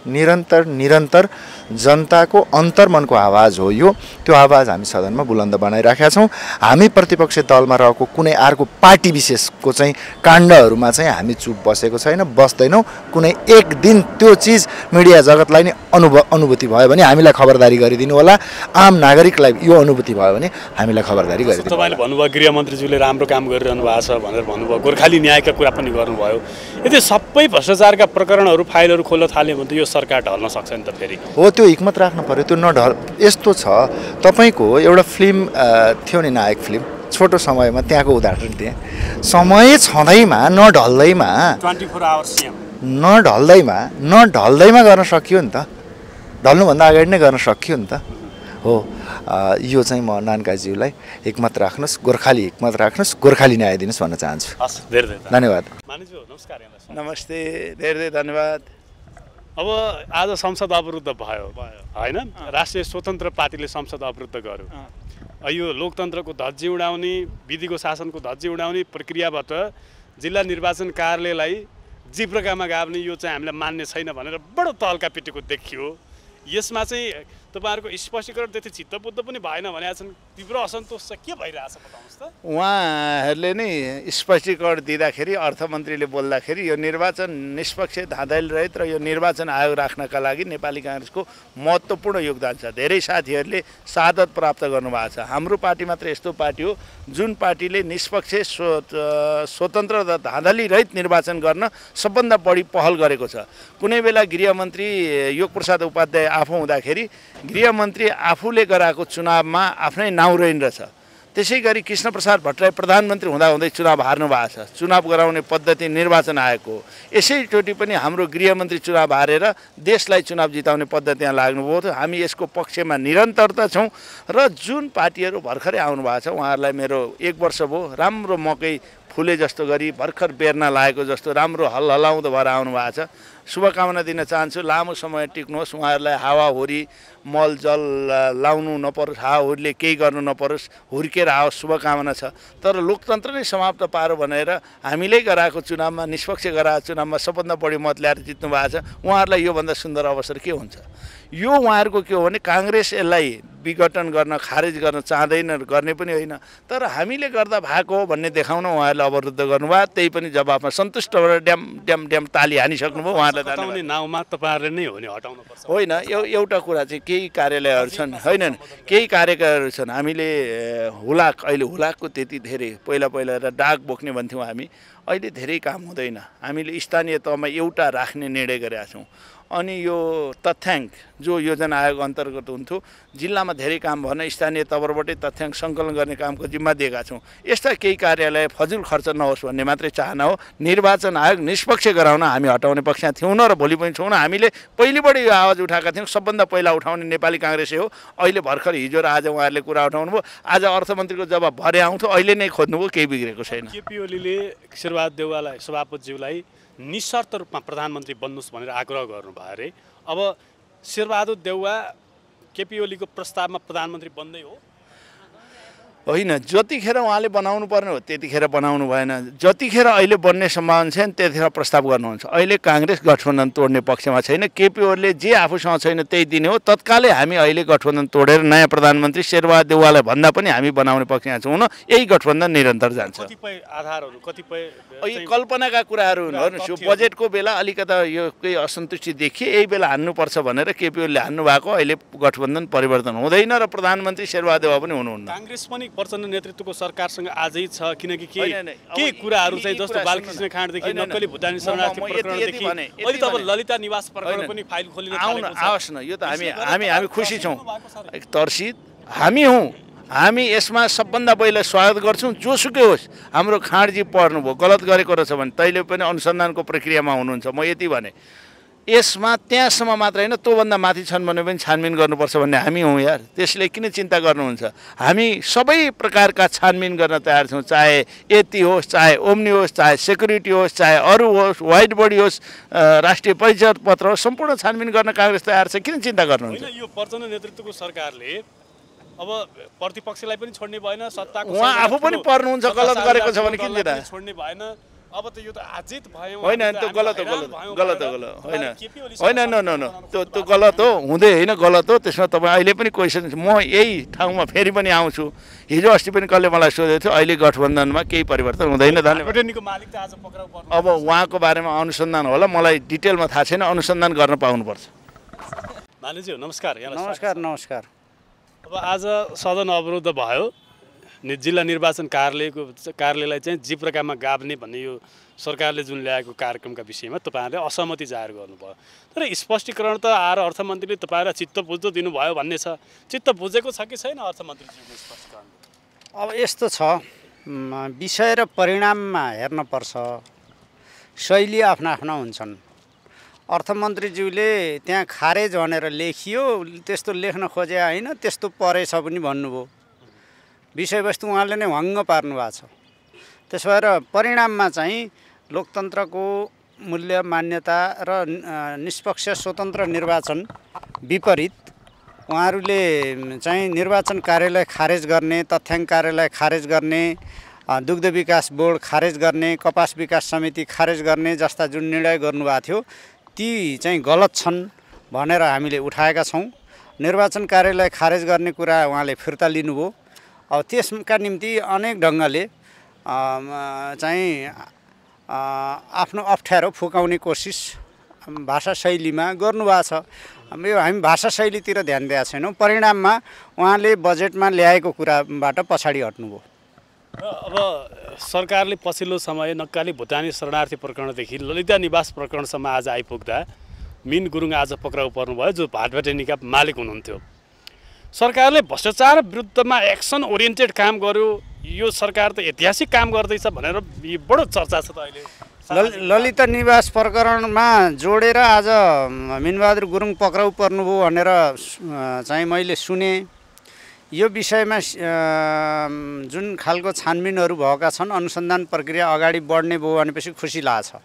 निरन्तर जनताको अन्तर्मनको आवाज हो यो, त्यो आवाज हामी सदनमा बुलन्द बनाइराखेका छौँ। हामी प्रतिपक्षी दलमा रहेको कुनै अर्को पार्टी विशेषको चाहिँ काण्डहरूमा चाहिँ हामी चुप बसेको छैन, बस्दैनौँ। कुनै एक दिन त्यो चिज मिडिया जगतलाई नै अनुभूति भयो भने हामीलाई खबरदारी गरिदिनु होला। आम नागरिकलाई यो अनुभूति भयो भने हामीलाई खबरदारी गरिदिनु। तपाईँले भन्नुभयो गृहमन्त्रीज्यूले राम्रो काम गरिरहनु भएको छ भनेर भन्नुभयो, गोर्खाली न्यायका कुरा पनि गर्नुभयो। यदि सबै भ्रष्टाचारका प्रकरणहरू फाइलहरू खोल्न थाल्यो भने त यो सरकार ढल्न सक्छ नि त फेरि। हो, त्यो हिक्मत राख्नु पर्यो, त्यो नढल। यस्तो छ, तपाईँको एउटा फिल्म थियो नि, नायक फिल्म, छोटो समयमा त्यहाँको उदाहरण दिएँ। समय छँदैमा नढल्दैमा 24 आवर्स नढल्दैमा गर्न सकियो नि त, ढल्नुभन्दा अगाडि नै गर्न सकियो नि त। हो, यो चाहिँ म नानकाजीलाई हिक्मत राख्नुहोस्, गोर्खाली हिक्मत राख्नुहोस्, गोर्खाली न्याय दिनुहोस् भन्न चाहन्छु। हस्, धेरै धन्यवाद। मानिसज्यू नमस्कार। नमस्ते, धेरै धन्यवाद। अब आज संसद अवरुद्ध भयो होइन, राष्ट्रिय स्वतन्त्र पार्टीले संसद अवरुद्ध गर्यो। यो लोकतन्त्रको धज्जी उडाउने, विधिको शासनको धज्जी उडाउने प्रक्रियाबाट जिल्ला निर्वाचन कार्यालयलाई जिब्रकामा गाभ्ने यो चाहिँ हामीलाई मान्ने छैन भनेर बडो तहल्का पिटेको देखियो। यसमा चाहिँ तपाईँहरूको स्पष्टीकरण त्यति चित्तबुद्ध पनि भएन भनेका छन्, तीव्र असन्तोष छ, के भइरहेछ बताउनुहोस् त। उहाँहरूले नै स्पष्टीकरण दिँदाखेरि, अर्थमन्त्रीले बोल्दाखेरि यो निर्वाचन निष्पक्ष, धाँधली रहित र यो निर्वाचन आयोग राख्नका लागि नेपाली काङ्ग्रेसको महत्त्वपूर्ण योगदान छ। धेरै साथीहरूले शहादत प्राप्त गर्नुभएको छ। हाम्रो पार्टी मात्र यस्तो पार्टी हो जुन पार्टीले निष्पक्ष, स्वतन्त्र र धाँधली रहित निर्वाचन गर्न सबभन्दा बढी पहल गरेको छ। कुनै बेला गृहमन्त्री योगप्रसाद उपाध्याय आफू हुँदाखेरि गृहमन्त्री आफूले गराएको चुनावमा आफ्नै नाउँ रहेन रहेछ। त्यसै गरी कृष्णप्रसाद भट्टराई प्रधानमन्त्री हुँदाहुँदै चुनाव हार्नु भएको छ। चुनाव गराउने पद्धति निर्वाचन आएको हो। यसैचोटि पनि हाम्रो गृहमन्त्री चुनाव हारेर देशलाई चुनाव जिताउने पद्धति यहाँ लाग्नुभयो थियो। हामी यसको पक्षमा निरन्तरता छौँ र जुन पार्टीहरू भर्खरै आउनुभएको छ उहाँहरूलाई मेरो 1 वर्ष भयो, राम्रो मकै फुले जस्तो गरी भर्खर बेर्ना लागेको जस्तो राम्रो हल्लाउँदो भएर आउनु भएको छ। शुभकामना दिन चाहन्छु। लामो समय टिक्नुहोस्, उहाँहरूलाई हावाहुरी मलजल लाउनु नपरोस्, हावाहुरीले केही गर्नु नपरोस्, हुर्केर आओस्, शुभकामना छ। तर लोकतन्त्र नै समाप्त पारो भनेर हामीले गराएको चुनावमा, निष्पक्ष गराएको चुनावमा सबभन्दा बढी मत ल्याएर जित्नु भएको छ। उहाँहरूलाई योभन्दा सुन्दर अवसर के हुन्छ? यो उहाँहरूको के हो भने काङ्ग्रेस यसलाई विघटन गर्न, खारेज गर्न चाहँदैन, गर्ने पनि होइन, तर हामीले गर्दा भएको हो भन्ने देखाउन उहाँहरूले अवरुद्ध गर्नुभयो। त्यही पनि जवाफमा सन्तुष्ट भएर ड्याम ड्याम ड्याम ताली हानिसक्नुभयो। उहाँहरूलाई हजुरलाई हटाउने नाउँमा तपाईँहरूले नै हो नि हटाउनु पर्छ होइन एउटा कुरा चाहिँ केही कार्यालयहरू छन् होइन केही कार्यकालहरू छन् हामीले हुलाक अहिले हुलाकको त्यति धेरै पहिला डाक बोक्ने भन्थ्यौँ हामी अहिले धेरै काम हुँदैन हामीले स्थानीय तहमा एउटा राख्ने निर्णय गरेका छौँ अनि यो तथ्याङ्क जो योजना आयोग अन्तर्गत हुन्थ्यो जिल्लामा धेरै काम भएन स्थानीय तहबाटै तथ्याङ्क सङ्कलन गर्ने कामको जिम्मा दिएका छौँ यस्ता केही कार्यालय फजुल खर्च नहोस् भन्ने मात्रै चाहना हो निर्वाचन आयोग निष्पक्ष गराउन हामी हटाउने पक्षमा थियौँ न र भोलि पनि छौँ न हामीले पहिलेबाट यो आवाज उठाएका थियौँ सबभन्दा पहिला उठाउने नेपाली काङ्ग्रेसै हो अहिले भर्खर हिजो र आज उहाँहरूले कुरा उठाउनु भयो आज अर्थमन्त्रीको जवाब भरे आउँथ्यो अहिले नै खोज्नुभयो केही बिग्रेको छैन केपी ओलीले शेरबहादुर देउवालाई सभापतिज्यूलाई निशर्त रूपमा प्रधानमन्त्री बन्नुहोस् भनेर आग्रह गर्नुभयो अरे अब शेरबहादुर देउवा केपी ओलीको प्रस्तावमा प्रधानमन्त्री बन्दै हो होइन जतिखेर उहाँले बनाउनु पर्ने हो त्यतिखेर बनाउनु भएन जतिखेर अहिले बन्ने सम्भावना छैन त्यतिखेर प्रस्ताव गर्नुहुन्छ अहिले काङ्ग्रेस गठबन्धन तोड्ने पक्षमा छैन केपी ओलीले जे आफूसँग छैन त्यही दिने हो तत्कालै हामी अहिले गठबन्धन तोडेर नयाँ प्रधानमन्त्री शेरबहादुर देउवालाई भन्दा पनि हामी बनाउने पक्षमा छौँ न यही गठबन्धन निरन्तर जान्छ कतिपय आधारहरू कतिपय कल्पनाका कुराहरू हेर्नुहोस् यो बजेटको बेला अलिकता यो केही असन्तुष्टि देखिए यही बेला हान्नुपर्छ भनेर केपी ओलीले हान्नु भएको अहिले गठबन्धन परिवर्तन हुँदैन र प्रधानमन्त्री शेरबहादुर देउवा पनि हुनुहुन्न काङ्ग्रेस पनि प्रचण्ड नेतृत्वको सरकारसँग आजै छ किनकि के कुराहरू चाहिँ जस्तो बालकृष्ण खाँडदेखि नक्कली भुटानी शरणार्थी प्रकरणदेखि अहिले त अब ललिता निवास प्रकरण पनि फाइल खोलिन आओस् न यो त हामी खुसी छौँ तर्सित हामी हौँ हामी यसमा सबभन्दा पहिला स्वागत गर्छौँ जोसुकै होस् हाम्रो खाँडजी पढ्नुभयो गलत गरेको रहेछ भने तैँले पनि अनुसन्धानको प्रक्रियामा हुनुहुन्छ म यति भने यसमा त्यहाँसम्म मात्र होइन त्योभन्दा माथि छन् भने पनि छानबिन गर्नुपर्छ भन्ने हामी हौँ यार त्यसले किन चिन्ता गर्नुहुन्छ हामी सबै प्रकारका छानबिन गर्न तयार छौँ चाहे यति होस् चाहे ओम्नी होस् चाहे सेक्युरिटी होस् चाहे अरू होस् वाइट बडी होस् राष्ट्रिय परिचय पत्र होस् सम्पूर्ण छानबिन गर्न काङ्ग्रेस तयार छ किन चिन्ता गर्नुहुन्छ यो प्रचण्ड नेतृत्वको सरकारले अब प्रतिपक्षलाई पनि छोड्ने भएन सत्ताको उहाँ आफू पनि पर्नुहुन्छ गलत गरेको छ भने किन चिन्ता छोड्ने भएन अब त यो त आजित भयो होइन त्यो गलत होइन त्यो गलत हो हुँदै होइन गलत हो त्यसमा तपाईँ अहिले पनि क्वेसन म यही ठाउँमा फेरि पनि आउँछु हिजो अस्ति पनि कसले मलाई सोधेको थियो अहिले गठबन्धनमा केही परिवर्तन हुँदैन धन्यवाद अब उहाँको बारेमा अनुसन्धान होला मलाई डिटेलमा थाहा छैन अनुसन्धान गर्न पाउनुपर्छ मालिकज्यू नमस्कार नमस्कार अब आज सदन अवरुद्ध भयो जिल्ला निर्वाचन कार्यालयलाई चाहिँ जे प्रकारमा गाभ्ने भन्ने यो सरकारले जुन ल्याएको कार्यक्रमका विषयमा तपाईँहरूले असहमति जाहेर गर्नुभयो तर स्पष्टीकरण त आएर अर्थमन्त्रीले तपाईँलाई चित्त बुझ्दो दिनुभयो भन्ने छ चित्त बुझेको छ कि छैन अर्थमन्त्रीज्यूले स्पष्टीकरण अब यस्तो छ विषय र परिणाममा हेर्नुपर्छ शैली आफ्ना आफ्ना हुन्छन् अर्थमन्त्रीज्यूले त्यहाँ खारेज भनेर लेखियो त्यस्तो लेख्न खोजे होइन त्यस्तो परेछ पनि भन्नुभयो विषयवस्तु उहाँले नै भङ्ग पार्नु भएको छ त्यसो भएर परिणाममा चाहिँ लोकतन्त्रको मूल्य मान्यता र निष्पक्ष स्वतन्त्र निर्वाचन विपरीत उहाँहरूले चाहिँ निर्वाचन कार्यालय खारेज गर्ने तथ्याङ्क कार्यालय खारेज गर्ने दुग्ध विकास बोर्ड खारेज गर्ने कपास विकास समिति खारेज गर्ने जस्ता जुन निर्णय गर्नुभएको थियो ती चाहिँ गलत छन् भनेर हामीले उठाएका छौँ निर्वाचन कार्यालय खारेज गर्ने कुरा उहाँले फिर्ता लिनुभयो अब त्यसका निम्ति अनेक ढङ्गले चाहिँ आफ्नो अप्ठ्यारो फुकाउने कोसिस भाषा शैलीमा गर्नुभएको छ यो हामी भाषा शैलीतिर ध्यान दिएका छैनौँ परिणाममा उहाँले बजेटमा ल्याएको कुराबाट पछाडि हट्नुभयो अब सरकारले पछिल्लो समय नक्काली भुटानी शरणार्थी प्रकरणदेखि ललिता निवास प्रकरणसम्म आज आइपुग्दा मिन गुरुङ आज पक्राउ पर्नुभयो जो भाटभटेनीका मालिक हुनुहुन्थ्यो सरकारले भ्रष्टाचार विरुद्धमा एक्सन ओरिएन्टेड काम गर्यो यो सरकार त ऐतिहासिक काम गर्दैछ भनेर बडो चर्चा छ त अहिले ललिता निवास प्रकरणमा जोडेर आज मिनबहादुर गुरुङ पक्राउ पर्नुभयो भनेर चाहिँ मैले सुने यो विषयमा जुन खालको छानबिनहरू भएका छन् अनुसन्धान प्रक्रिया अगाडि बढ्ने भयो भनेपछि खुसी लाग्छ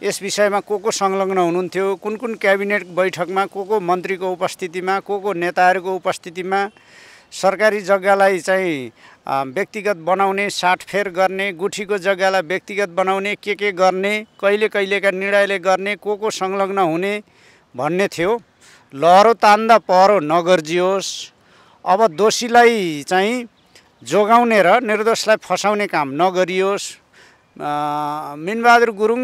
यस विषयमा को संलग्न हुनुहुन्थ्यो कुन कुन क्याबिनेट बैठकमा को मन्त्रीको उपस्थितिमा को नेताहरूको उपस्थितिमा सरकारी जग्गालाई चाहिँ व्यक्तिगत बनाउने साटफेर गर्ने गुठीको जग्गालाई व्यक्तिगत बनाउने के गर्ने कहिलेका निर्णयले गर्ने को संलग्न हुने भन्ने थियो लहरो तान्दा पहरो नगर्जियोस् अब दोषीलाई चाहिँ जोगाउने र निर्दोषलाई फसाउने काम नगरियोस् मिनबहादुर गुरुङ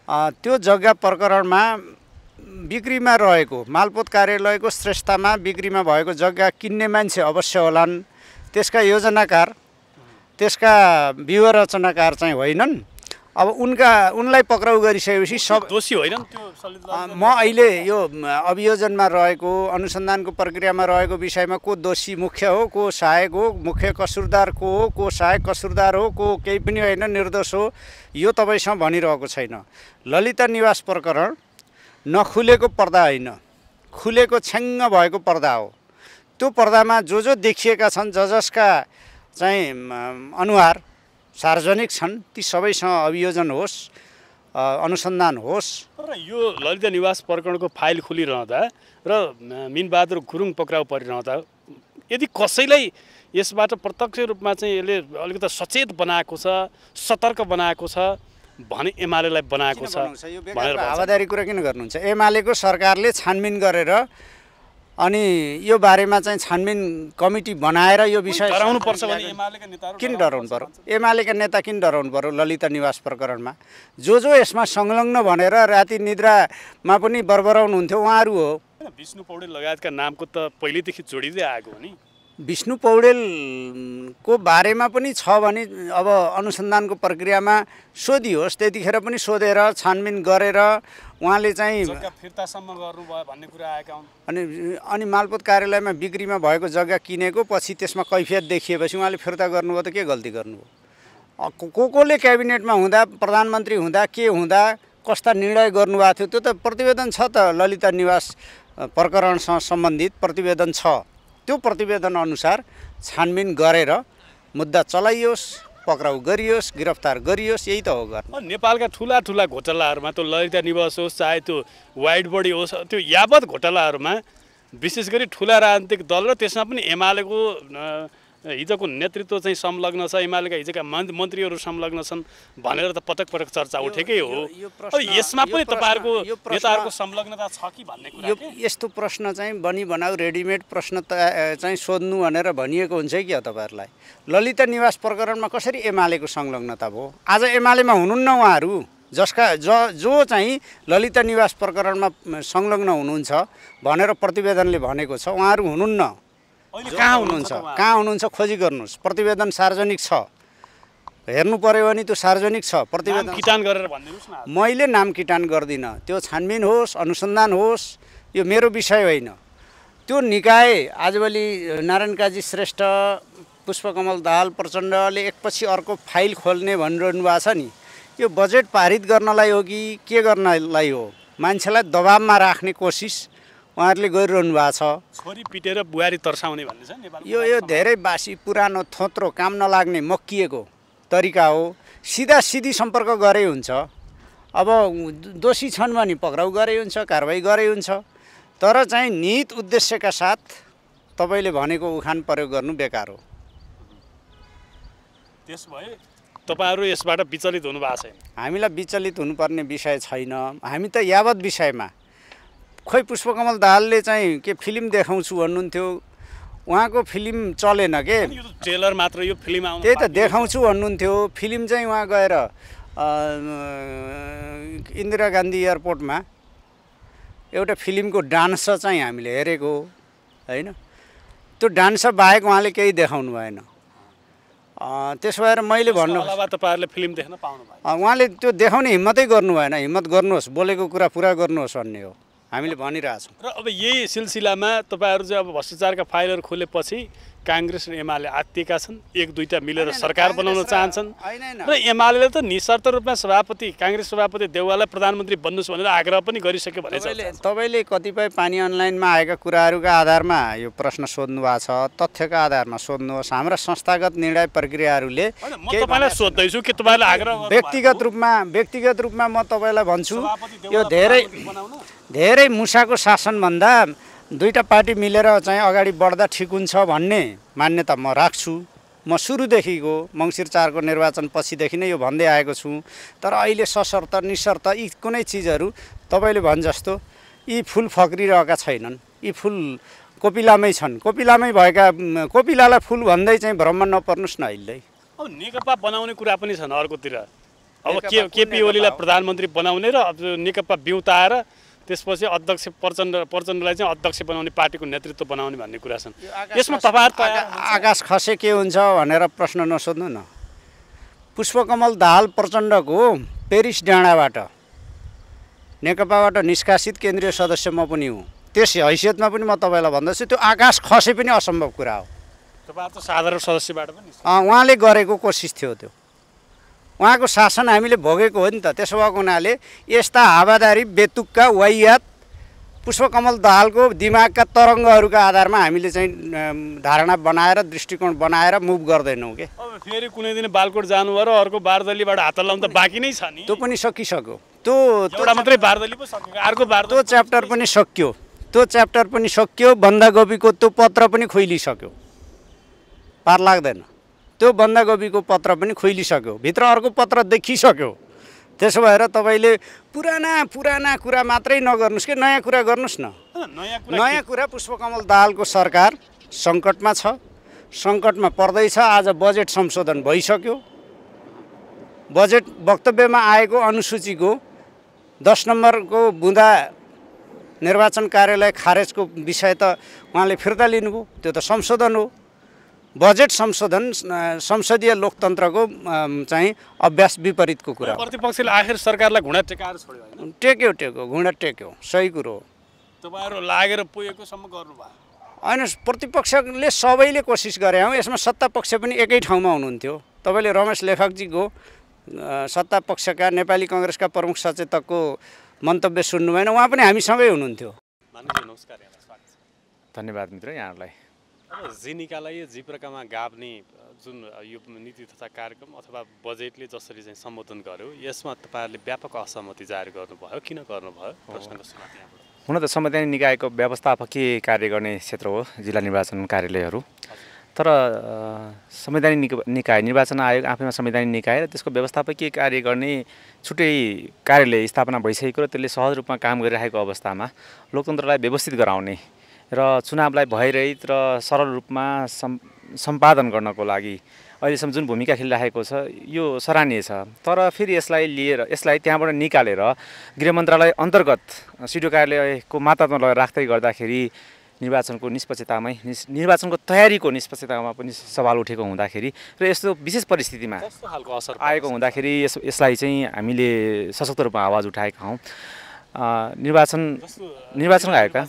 त्यो जग्गा प्रकरणमा बिक्रीमा रहेको मालपोत कार्यालयको श्रेष्ठतामा बिक्रीमा भएको जग्गा किन्ने मान्छे अवश्य होलान्, त्यसका योजनाकार त्यसका व्यूह रचनाकार चाहिँ होइनन्। अब उनलाई पक्राउ गरिसकेपछि सब दोषी होइनन् त्यो म अहिले यो अभियोजनमा रहेको अनुसन्धानको प्रक्रियामा रहेको विषयमा को दोषी मुख्य हो, को सहायक हो, मुख्य कसुरदार को सहायक कसुरदार हो, को केही पनि होइन, निर्दोष हो, यो तपाईँसँग भनिरहेको छैन। ललिता निवास प्रकरण नखुलेको पर्दा होइन, खुलेको छ्याङ्ग भएको पर्दा हो। त्यो पर्दामा जो देखिएका छन्, जसका चाहिँ अनुहार सार्वजनिक छन्, ती सबैसँग अभियोजन होस्, अनुसन्धान होस्। र यो ललिता निवास प्रकरणको फाइल खुलिरहँदा र मिनबहादुर गुरुङ पक्राउ परिरहँदा यदि कसैलाई यसबाट प्रत्यक्ष रूपमा चाहिँ यसले अलिकति सचेत बनाएको छ, सतर्क बनाएको छ भने एमालेलाई बनाएको छ भनेर हावादारी कुरा किन गर्नुहुन्छ? एमालेको सरकारले छानबिन गरेर अनि यो बारेमा चाहिँ छानबिन कमिटी बनाएर यो विषय डराउनु पर्छ भने एमालेका नेताहरू किन डराउनु पर्यो? एमालेका नेता किन डराउनु पर्यो? ललिता निवास प्रकरणमा जो यसमा संलग्न भनेर राति निद्रामा पनि बरबराउनुहुन्थ्यो उहाँहरू हो। विष्णु पौडेल लगायतका नामको त पहिलेदेखि जोडिँदै आएको हो नि। विष्णु पौडेलको बारेमा पनि छ भने अब अनुसन्धानको प्रक्रियामा सोधियोस्, त्यतिखेर पनि सोधेर छानबिन गरेर उहाँले चाहिँ जग्गा फिर्तासम्म गर्नुभयो भन्ने कुरा आएका हुन्। अनि मालपोत कार्यालयमा बिक्रीमा भएको जग्गा किनेको पछि त्यसमा कैफियत देखिएपछि उहाँले फिर्ता गर्नुभयो त के गल्ती गर्नुभयो? कोले क्याबिनेटमा हुँदा, प्रधानमन्त्री हुँदा, के हुँदा कस्ता निर्णय गर्नुभएको थियो त्यो त प्रतिवेदन छ त। ललिता निवास प्रकरणसँग सम्बन्धित प्रतिवेदन छ। त्यो प्रतिवेदन अनुसार छानबिन गरेर मुद्दा चलाइयोस्, पक्राउ गरियोस्, गिरफ्तार गरियोस्, यही त हो गर्नु। नेपालका ठुला ठुला घोटालाहरूमा त्यो ललिता निवास होस्, चाहे त्यो वाइड बडी होस्, त्यो यावत घोटालाहरूमा विशेष गरी ठुला राजनीतिक दल र त्यसमा पनि एमालेको हिजोको नेतृत्व चाहिँ संलग्न छ, एमालेका हिजोका मन्त्रीहरू संलग्न छन् भनेर त पटक पटक चर्चा उठेकै हो। अब यसमा पनि तपाईँहरूको नेताहरूको संलग्नता छ कि भन्ने कुरा यस्तो प्रश्न चाहिँ बनी बनाऊ रेडिमेड प्रश्न चाहिँ सोध्नु भनेर भनिएको हुन्छ कि तपाईँहरूलाई? ललिता निवास प्रकरणमा कसरी एमालेको संलग्नता भयो? आज एमालेमा हुनुहुन्न उहाँहरू, जसका जो चाहिँ ललिता निवास प्रकरणमा संलग्न हुनुहुन्छ भनेर प्रतिवेदनले भनेको छ, उहाँहरू हुनुहुन्न। कहाँ हुनुहुन्छ खोजी गर्नुहोस्। प्रतिवेदन सार्वजनिक छ, हेर्नु पर्यो भने त्यो सार्वजनिक छ प्रतिवेदन। किटान गरेर भनिदिनुहोस् न। मैले नाम किटान गर्दिनँ, त्यो छानबिन होस्, अनुसन्धान होस्, यो मेरो विषय होइन। त्यो निकाय आजभोलि नारायण काजी श्रेष्ठ, पुष्पकमल दाहाल प्रचण्डले एकपछि अर्को फाइल खोल्ने भनिरहनु भएको छ नि, यो बजेट पारित गर्नलाई हो कि के गर्नलाई हो? मान्छेलाई दबाबमा राख्ने कोसिस उहाँहरूले गरिरहनु भएको छ। छोरी पिटेर बुहारी तर्साउने भन्ने छ नेपाल। यो धेरै बासी पुरानो थोत्रो काम नलाग्ने मक्किएको तरिका हो। सिधा सिधी सम्पर्क गरे हुन्छ। अब दोषी छन् भने पक्राउ गरे हुन्छ, कारबाही गरे हुन्छ। तर चाहिँ निहित उद्देश्यका साथ तपाईँले भनेको उखान प्रयोग गर्नु बेकार हो। त्यसभए तपाईँहरू यसबाट विचलित हुनु भएको छैन? हामीलाई विचलित हुनुपर्ने विषय छैन। हामी त यावत विषयमा खोइ पुष्पकमल दाहालले चाहिँ के फिल्म देखाउँछु भन्नुहुन्थ्यो, उहाँको फिल्म चलेन के, ट्रेलर मात्र यो फिल्म आउँछ, त्यही त देखाउँछु भन्नुहुन्थ्यो। फिल्म चाहिँ उहाँ गएर इन्दिरा गान्धी एयरपोर्टमा एउटा फिल्मको डान्स चाहिँ हामीले हेरेको होइन, त्यो डान्स बाहेक उहाँले केही देखाउनु भएन। त्यसो भएर मैले भन्नु तपाईँहरूले फिल्म देख्न पाउनु भयो, उहाँले त्यो देखाउने हिम्मतै गर्नु भएन। हिम्मत गर्नुहोस्, बोलेको कुरा पुरा गर्नुहोस् भन्ने हो हामीले भनिरहेछौँ। र अब यही सिलसिलामा तपाईँहरू चाहिँ अब भ्रष्टाचारका फाइलहरू खोलेपछि काङ्ग्रेस र एमाले आत्तिएका छन्, एक दुईवटा मिलेर सरकार बनाउन चाहन्छन् र एमाले त निशर्त रूपमा सभापति काङ्ग्रेस सभापति देउवालाई प्रधानमन्त्री बन्नुहोस् भनेर आग्रह पनि गरिसक्यो भने तपाईँले कतिपय पानी अनलाइनमा आएका कुराहरूका आधारमा यो प्रश्न सोध्नु भएको छ, तथ्यका आधारमा सोध्नुहोस्। हाम्रा संस्थागत निर्णय प्रक्रियाहरूले तपाईँलाई सोध्दैछु कि तपाईँलाई आग्रह व्यक्तिगत रूपमा म तपाईँलाई भन्छु, यो धेरै मुसाको शासनभन्दा दुईटा पार्टी मिलेर चाहिँ अगाडि बढ्दा ठिक हुन्छ भन्ने मान्यता म राख्छु। म सुरुदेखिको मङ्सिर 4 को निर्वाचन पछिदेखि नै यो भन्दै आएको छु। तर अहिले सशर्त निशर्त यी कुनै चिजहरू तपाईँले भने जस्तो यी फुल फक्रिरहेका छैनन्, यी फुल कोपिलामै छन्। कोपिलामै भएका कोपिलालाई फुल भन्दै चाहिँ भ्रममा नपर्नुहोस् न। अहिले अब नेकपा बनाउने कुरा पनि छन् अर्कोतिर, अब केपी ओलीलाई प्रधानमन्त्री बनाउने र नेकपा बिउताएर त्यसपछि अध्यक्ष प्रचण्डलाई चाहिँ अध्यक्ष बनाउने पार्टीको नेतृत्व बनाउने भन्ने कुरा छन्। यसमा तपाईहरु आकाश खसे के हुन्छ भनेर प्रश्न नसोध्नु न। पुष्पकमल दाहाल प्रचण्डको पेरिस डाँडाबाट नेकपाबाट निष्कासित केन्द्रीय सदस्य म पनि हुँ। त्यस हैसियतमा पनि म तपाईँलाई भन्दछु त्यो आकाश खसे पनि असम्भव कुरा हो। तपाईहरु त साधारण सदस्यबाट पनि उहाँले गरेको कोसिस थियो त्यो। उहाँको शासन हामीले भोगेको हो नि त। त्यसो भएको हुनाले यस्ता हावादारी बेतुक्का वाहियात पुष्पकमल दाहालको दिमागका तरङ्गहरूका आधारमा हामीले चाहिँ धारणा बनाएर दृष्टिकोण बनाएर मुभ गर्दैनौँ के। अब फेरि कुनै दिन बालकोट जानुभयो र अर्को बारदलीबाट हात लाउन त बाँकी नै छ नि। त्यो पनि सकिसक्यो। त्यो एउटा मात्रै बारदली पो सकियो, अर्को त्यो च्याप्टर पनि सकियो। त्यो च्याप्टर पनि सकियो। बन्दागोपीको त्यो पत्र पनि खोइलिसक्यो। पार लाग्दैन। त्यो बन्दागोपीको पत्र पनि खोइलिसक्यो। भित्र अर्को पत्र देखिसक्यो। त्यसो भएर तपाईँले पुराना कुरा मात्रै नगर्नुहोस् कि नयाँ कुरा गर्नुहोस् न। नयाँ कुरा पुष्पकमल दाहालको सरकार सङ्कटमा छ, सङ्कटमा पर्दैछ। आज बजेट संशोधन भइसक्यो। बजेट वक्तव्यमा आएको अनुसूचीको 10 नम्बरको बुँदा निर्वाचन कार्यालय खारेजको विषय त उहाँले फिर्ता लिनुभयो। त्यो त संशोधन हो। बजेट संशोधन संसदीय लोकतन्त्रको चाहिँ अभ्यास विपरीतको कुरा हो। प्रतिपक्षले आखिर सरकारलाई घुँडा टेकाएर छोड्यो हैन? टेक्यो घुँडा टेक्यो। सही कुरो हो। तपाईहरु लागेर पुगेकोसम्म गर्नुभयो होइन। प्रतिपक्षले सबैले कोसिस गरे हौँ। यसमा सत्ता पक्ष पनि एकै ठाउँमा हुनुहुन्थ्यो। तपाईँले रमेश लेखकजीको सत्ता पक्षका नेपाली कङ्ग्रेसका प्रमुख सचेतकको मन्तव्य सुन्नु भएन? उहाँ पनि हामीसँगै हुनुहुन्थ्यो। नमस्कार, स्वागत छ। धन्यवाद मित्र यहाँलाई। अब जी निकालाइए जी प्रकारमा गाभ्ने जुन यो नीति तथा कार्यक्रम अथवा बजेटले जसरी चाहिँ सम्बोधन गर्यो यसमा तपाईँहरूले व्यापक असहमति जाहेर गर्नुभयो। किन गर्नुभयो? प्रश्नको सुरुवात यहाँबाट। हुन त संवैधानिक निकायको व्यवस्थापकीय कार्य गर्ने क्षेत्र हो जिल्ला निर्वाचन कार्यालयहरू। तर संवैधानिक निकाय निर्वाचन आयोग आफैमा संवैधानिक निकाय र त्यसको व्यवस्थापकीय कार्य गर्ने छुट्टै कार्यालय स्थापना भइसकेको र त्यसले सहज रूपमा काम गरिरहेको अवस्थामा लोकतन्त्रलाई व्यवस्थित गराउने र चुनावलाई भयरहित र सरल रूपमा सम्पादन गर्नको लागि अहिलेसम्म जुन भूमिका खेलिरहेको छ यो सराहनीय छ। तर फेरि यसलाई त्यहाँबाट निकालेर गृह मन्त्रालय अन्तर्गत सिडिओ कार्यालयको मातहतमा लगेर राख्दै गर्दाखेरि निर्वाचनको निष्पक्षतामै निर्वाचनको तयारीको निष्पक्षतामा पनि सवाल उठेको हुँदाखेरि र यस्तो विशेष परिस्थितिमा कस्तो खालको असर आएको हुँदाखेरि यसलाई चाहिँ हामीले सशक्त रूपमा आवाज उठाएका हौँ। निर्वाचन आयोगका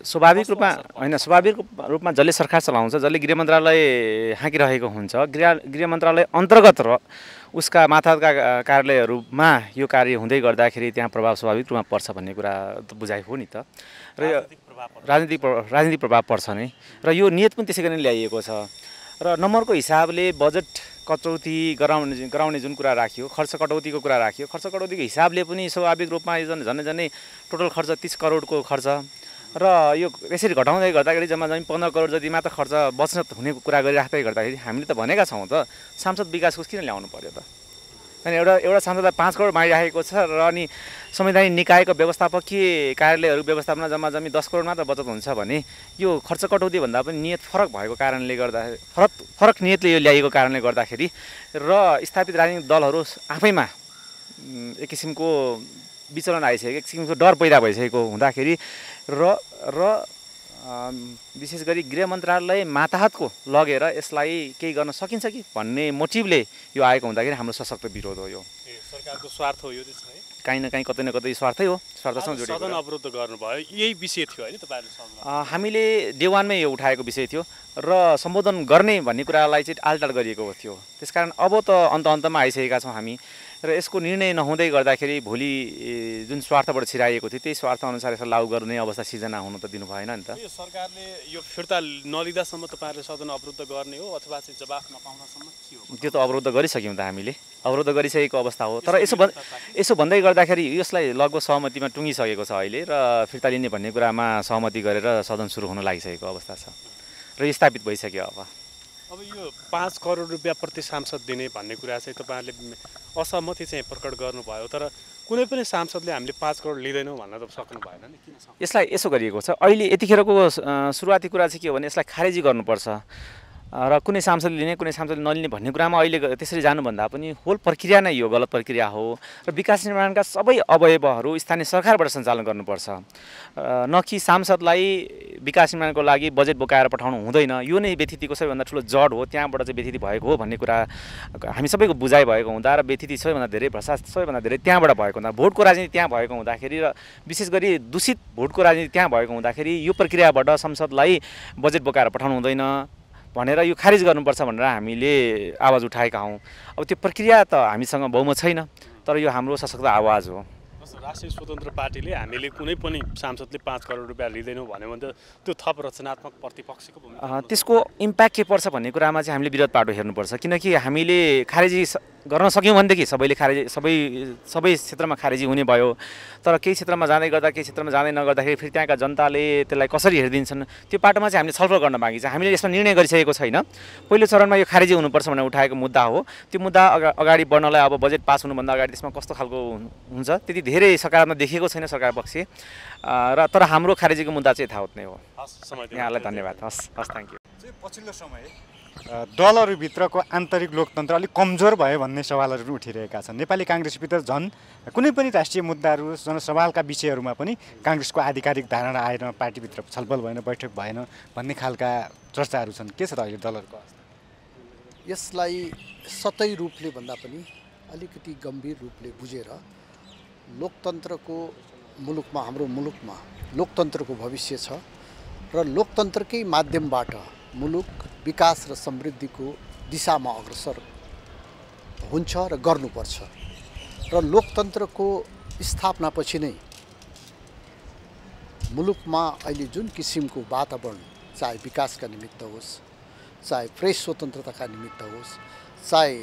स्वाभाविक रूपमा जसले सरकार चलाउँछ, जसले गृह मन्त्रालय हाँकिरहेको हुन्छ, गृह मन्त्रालय अन्तर्गत र उसका माथाका कार्यालयहरूमा यो कार्य हुँदै गर्दाखेरि त्यहाँ प्रभाव स्वाभाविक रूपमा पर्छ भन्ने कुरा त बुझाइ हो नि त। र राजनीतिक प्रभाव पर्छ नै। र यो नियत पनि त्यसै गरी ल्याइएको छ। र नम्बरको हिसाबले बजेट कटौती गराउने जुन कुरा राखियो, खर्च कटौतीको कुरा राखियो, खर्च कटौतीको हिसाबले पनि स्वाभाविक रूपमा झन्डै टोटल खर्च 30 करोडको खर्च र यो यसरी घटाउँदै गर्दाखेरि जम्मा 15 करोड जति मात्र खर्च बचत हुने कुरा गरिराख्दै गर्दाखेरि हामीले त भनेका छौँ त सांसद विकास कोष किन ल्याउनु पर्यो त? अनि एउटा सांसदलाई 5 करोड मागिराखेको छ र अनि संवैधानिक निकायको व्यवस्थापकीय कार्यालयहरू व्यवस्थापनमा जम्मा 10 करोड मात्र बचत हुन्छ भने यो खर्च कटौती भन्दा पनि नियत फरक भएको कारणले गर्दा फरक नियतले यो ल्याइएको कारणले गर्दाखेरि र स्थापित राजनीतिक दलहरू आफैमा एक किसिमको विचलन आइसक्यो, एक किसिमको डर पैदा भइसकेको हुँदाखेरि र विशेष गरी गृह मन्त्रालय मातहतको लगेर यसलाई केही गर्न सकिन्छ कि भन्ने मोटिभले यो आएको हुँदाखेरि हाम्रो सशक्त विरोध हो। यो सरकारको स्वार्थ हो। यो चाहिँ काहीँ न काहीँ कतै न कतै स्वार्थै हो। स्वार्थसँग जोडिएको सदन अवरुद्ध गर्नुभयो। यही विषय थियो हैन तपाईहरुले? हामीले देवानमै यो उठाएको विषय थियो र सम्बोधन गर्ने भन्ने कुरालाई चाहिँ आलटाल गरिएको थियो। त्यसकारण अब त अन्तमा आइसकेका छौँ हामी र यसको निर्णय नहुँदै गर्दाखेरि भोलि जुन स्वार्थबाट छिराइएको थियो त्यही स्वार्थ अनुसार यसलाई लागू गर्ने अवस्था सिर्जना हुनु त दिनु भएन नि त। यो सरकारले यो फिर्ता नलिँदासम्म तपाईहरुले सदन अवरुद्ध गर्ने हो अथवा चाहिँ जवाफ नपाउनसम्म के हो? त्यो त अवरुद्ध गरिसक्यौँ त हामीले। अवरुद्ध गरिसकेको अवस्था हो। तर यसो भन्दै गर्दाखेरि यसलाई लगभग सहमतिमा टुङ्गिसकेको छ अहिले र फिर्ता लिने भन्ने कुरामा सहमति गरेर सदन सुरु हुन लागिसकेको अवस्था छ र स्थापित भइसक्यो। अब यो 5 करोड रुपियाँ प्रति सांसद दिने भन्ने कुरा चाहिँ तपाईँहरूले असहमति चाहिँ प्रकट गर्नुभयो। तर कुनै पनि सांसदले हामीले 5 करोड लिँदैनौँ भन्न त सक्नु भएन नि? किन सक्नु? यसलाई यसो गरिएको छ अहिले यतिखेरको सुरुवाती कुरा चाहिँ के हो भने यसलाई खारेजी गर्नुपर्छ। र कुनै सांसदले लिने कुनै सांसदले नलिने भन्ने कुरामा अहिले त्यसरी जानुभन्दा पनि होल प्रक्रिया नै यो गलत प्रक्रिया हो र विकास निर्माणका सबै अवयवहरू स्थानीय सरकारबाट सञ्चालन गर्नुपर्छ, न कि सांसदलाई विकास निर्माणको लागि बजेट बोकाएर पठाउनु हुँदैन। यो नै व्यथितिको सबैभन्दा ठुलो जड हो, त्यहाँबाट चाहिँ व्यथिति भएको हो भन्ने कुरा हामी सबैको बुझाइ भएको हुँदा र व्यथिति सबैभन्दा धेरै भ्रष्टाचार सबैभन्दा धेरै त्यहाँबाट भएको हुँदा, भोटको राजनीति त्यहाँ भएको हुँदाखेरि र विशेष गरी दूषित भोटको राजनीति त्यहाँ भएको हुँदाखेरि यो प्रक्रियाबाट संसदलाई बजेट बोकाएर पठाउनु हुँदैन भनेर यो खारिज गर्नुपर्छ भनेर हामीले आवाज उठाएका हौँ। अब त्यो प्रक्रिया त हामीसँग बहुमत छैन, तर यो हाम्रो सशक्त आवाज हो। राष्ट्रिय स्वतन्त्र पार्टीले हामीले कुनै पनि सांसदले 5 करोड रुपियाँ लिँदैनौँ भन्यो भने त त्यो थप रचनात्मक प्रतिपक्षको भूमिका त्यसको इम्प्याक्ट के पर्छ भन्ने कुरामा चाहिँ हामीले विरोध पाटो हेर्नुपर्छ, किनकि हामीले खारेजी गर्न सक्यौँ भनेदेखि सबै क्षेत्रमा खारेजी हुने भयो, तर केही क्षेत्रमा जाँदै गर्दा केही क्षेत्रमा जाँदै नगर्दाखेरि फेरि त्यहाँका जनताले त्यसलाई कसरी हेरिदिन्छन् त्यो पाटोमा चाहिँ हामीले छलफल गर्न बाँकी छ। हामीले यसमा निर्णय गरिसकेको छैन, पहिलो चरणमा यो खारेजी हुनुपर्छ भनेर उठाएको मुद्दा हो। त्यो मुद्दा अगाडि बढ्नलाई अब बजेट पास हुनुभन्दा अगाडि त्यसमा कस्तो खालको हुन्छ त्यति धेरै सकारात्मक देखिएको छैन सरकार पक्ष र तर हाम्रो खारेजीको मुद्दा चाहिँ यथावत नै हो। यहाँलाई धन्यवाद। हस् थ्याङ्क यू। पछिल्लो समय दलहरूभित्रको आन्तरिक लोकतन्त्र अलिक कमजोर भयो भन्ने सवालहरू उठिरहेका छन्। नेपाली काङ्ग्रेसभित्र झन् कुनै पनि राष्ट्रिय मुद्दाहरू जनसवालका विषयहरूमा पनि काङ्ग्रेसको आधिकारिक धारणा आएन, पार्टीभित्र छलफल भएन, बैठक भएन भन्ने खालका चर्चाहरू छन्। के छ त अहिले दलहरूको अवस्था? यसलाई सतै रूपले भन्दा पनि अलिकति गम्भीर रूपले बुझेर लोकतन्त्रको मुलुकमा हाम्रो मुलुकमा लोकतन्त्रको भविष्य छ र लोकतन्त्रकै माध्यमबाट मुलुक विकास र समृद्धिको दिशामा अग्रसर हुन्छ र गर्नुपर्छ र लोकतन्त्रको स्थापनापछि नै मुलुकमा अहिले जुन किसिमको वातावरण चाहे विकासका निमित्त होस्, चाहे प्रेस स्वतन्त्रताका निमित्त होस्, चाहे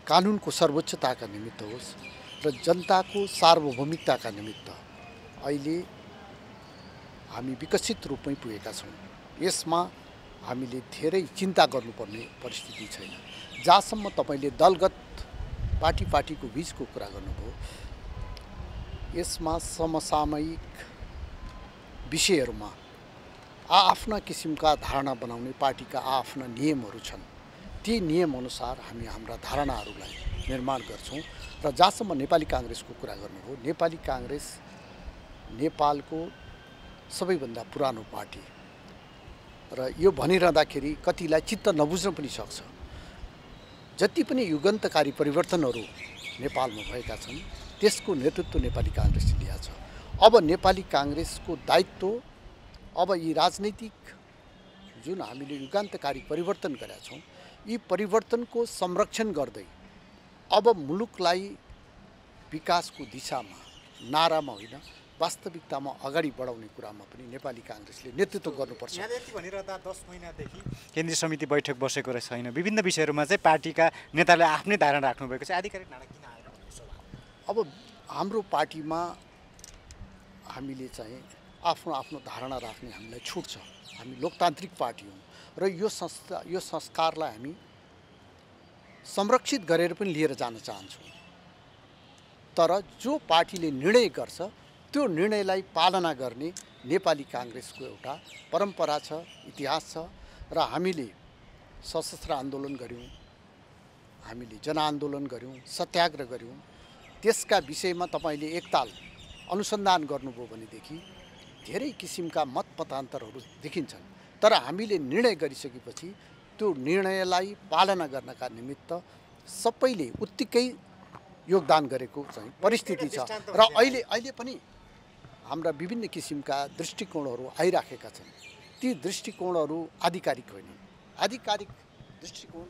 कानुनको सर्वोच्चताका निमित्त होस् र जनताको सार्वभौमिकताका निमित्त अहिले हामी विकसित रूपमै पुगेका छौँ। यसमा हामीले धेरै चिन्ता गर्नुपर्ने परिस्थिति छैन। जहाँसम्म तपाईँले दलगत पार्टीको बीचको कुरा गर्नुभयो, यसमा समसामयिक विषयहरूमा आफ्ना किसिमका धारणा बनाउने पार्टीका आफ्ना नियमहरू छन्। ती नियमअनुसार हामी हाम्रा धारणाहरूलाई निर्माण गर्छौँ र जहाँसम्म नेपाली काङ्ग्रेसको कुरा गर्नुभयो, नेपाली काङ्ग्रेस नेपालको सबैभन्दा पुरानो पार्टी र यो भनिरहँदाखेरि कतिलाई चित्त नबुझ्न पनि सक्छ। जति पनि युगान्तकारी परिवर्तनहरू नेपालमा भएका छन् त्यसको नेतृत्व नेपाली काङ्ग्रेसले लिएको छ। अब नेपाली काङ्ग्रेसको दायित्व अब यी राजनैतिक जुन हामीले युगान्तकारी परिवर्तन गरेका छौँ यी परिवर्तनको संरक्षण गर्दै अब मुलुकलाई विकासको दिशामा नारामा होइन वास्तविकतामा अगाडि बढाउने कुरामा पनि नेपाली काङ्ग्रेसले नेतृत्व गर्नुपर्छ। यति भनिरहँदा 10 महिनादेखि केन्द्रीय समिति बैठक बसेको छैन, विभिन्न विषयहरूमा चाहिँ पार्टीका नेताले आफ्नै धारणा राख्नुभएको छ, आधिकारिक धारणा किन आएन भन्ने सवाल। अब हाम्रो पार्टीमा हामीले चाहिँ आफ्नो धारणा राख्ने हामीलाई छुट छ। हामी लोकतान्त्रिक पार्टी हौँ र यो संस्कारलाई हामी संरक्षित गरेर पनि लिएर जान चाहन्छौँ। तर जो पार्टीले निर्णय गर्छ त्यो निर्णयलाई पालना गर्ने नेपाली काङ्ग्रेसको एउटा परम्परा छ, इतिहास छ र हामीले सशस्त्र आन्दोलन गऱ्यौँ, हामीले जनआन्दोलन गऱ्यौँ, सत्याग्रह गऱ्यौँ। त्यसका विषयमा तपाईँले एकताल अनुसन्धान गर्नुभयो भनेदेखि धेरै किसिमका मतमतान्तरहरू देखिन्छन्, तर हामीले निर्णय गरिसकेपछि त्यो निर्णयलाई पालना गर्नका निमित्त सबैले उत्तिकै योगदान गरेको चाहिँ परिस्थिति छ र अहिले पनि हाम्रा विभिन्न किसिमका दृष्टिकोणहरू आइराखेका छन्। ती दृष्टिकोणहरू आधिकारिक होइनन्। आधिकारिक दृष्टिकोण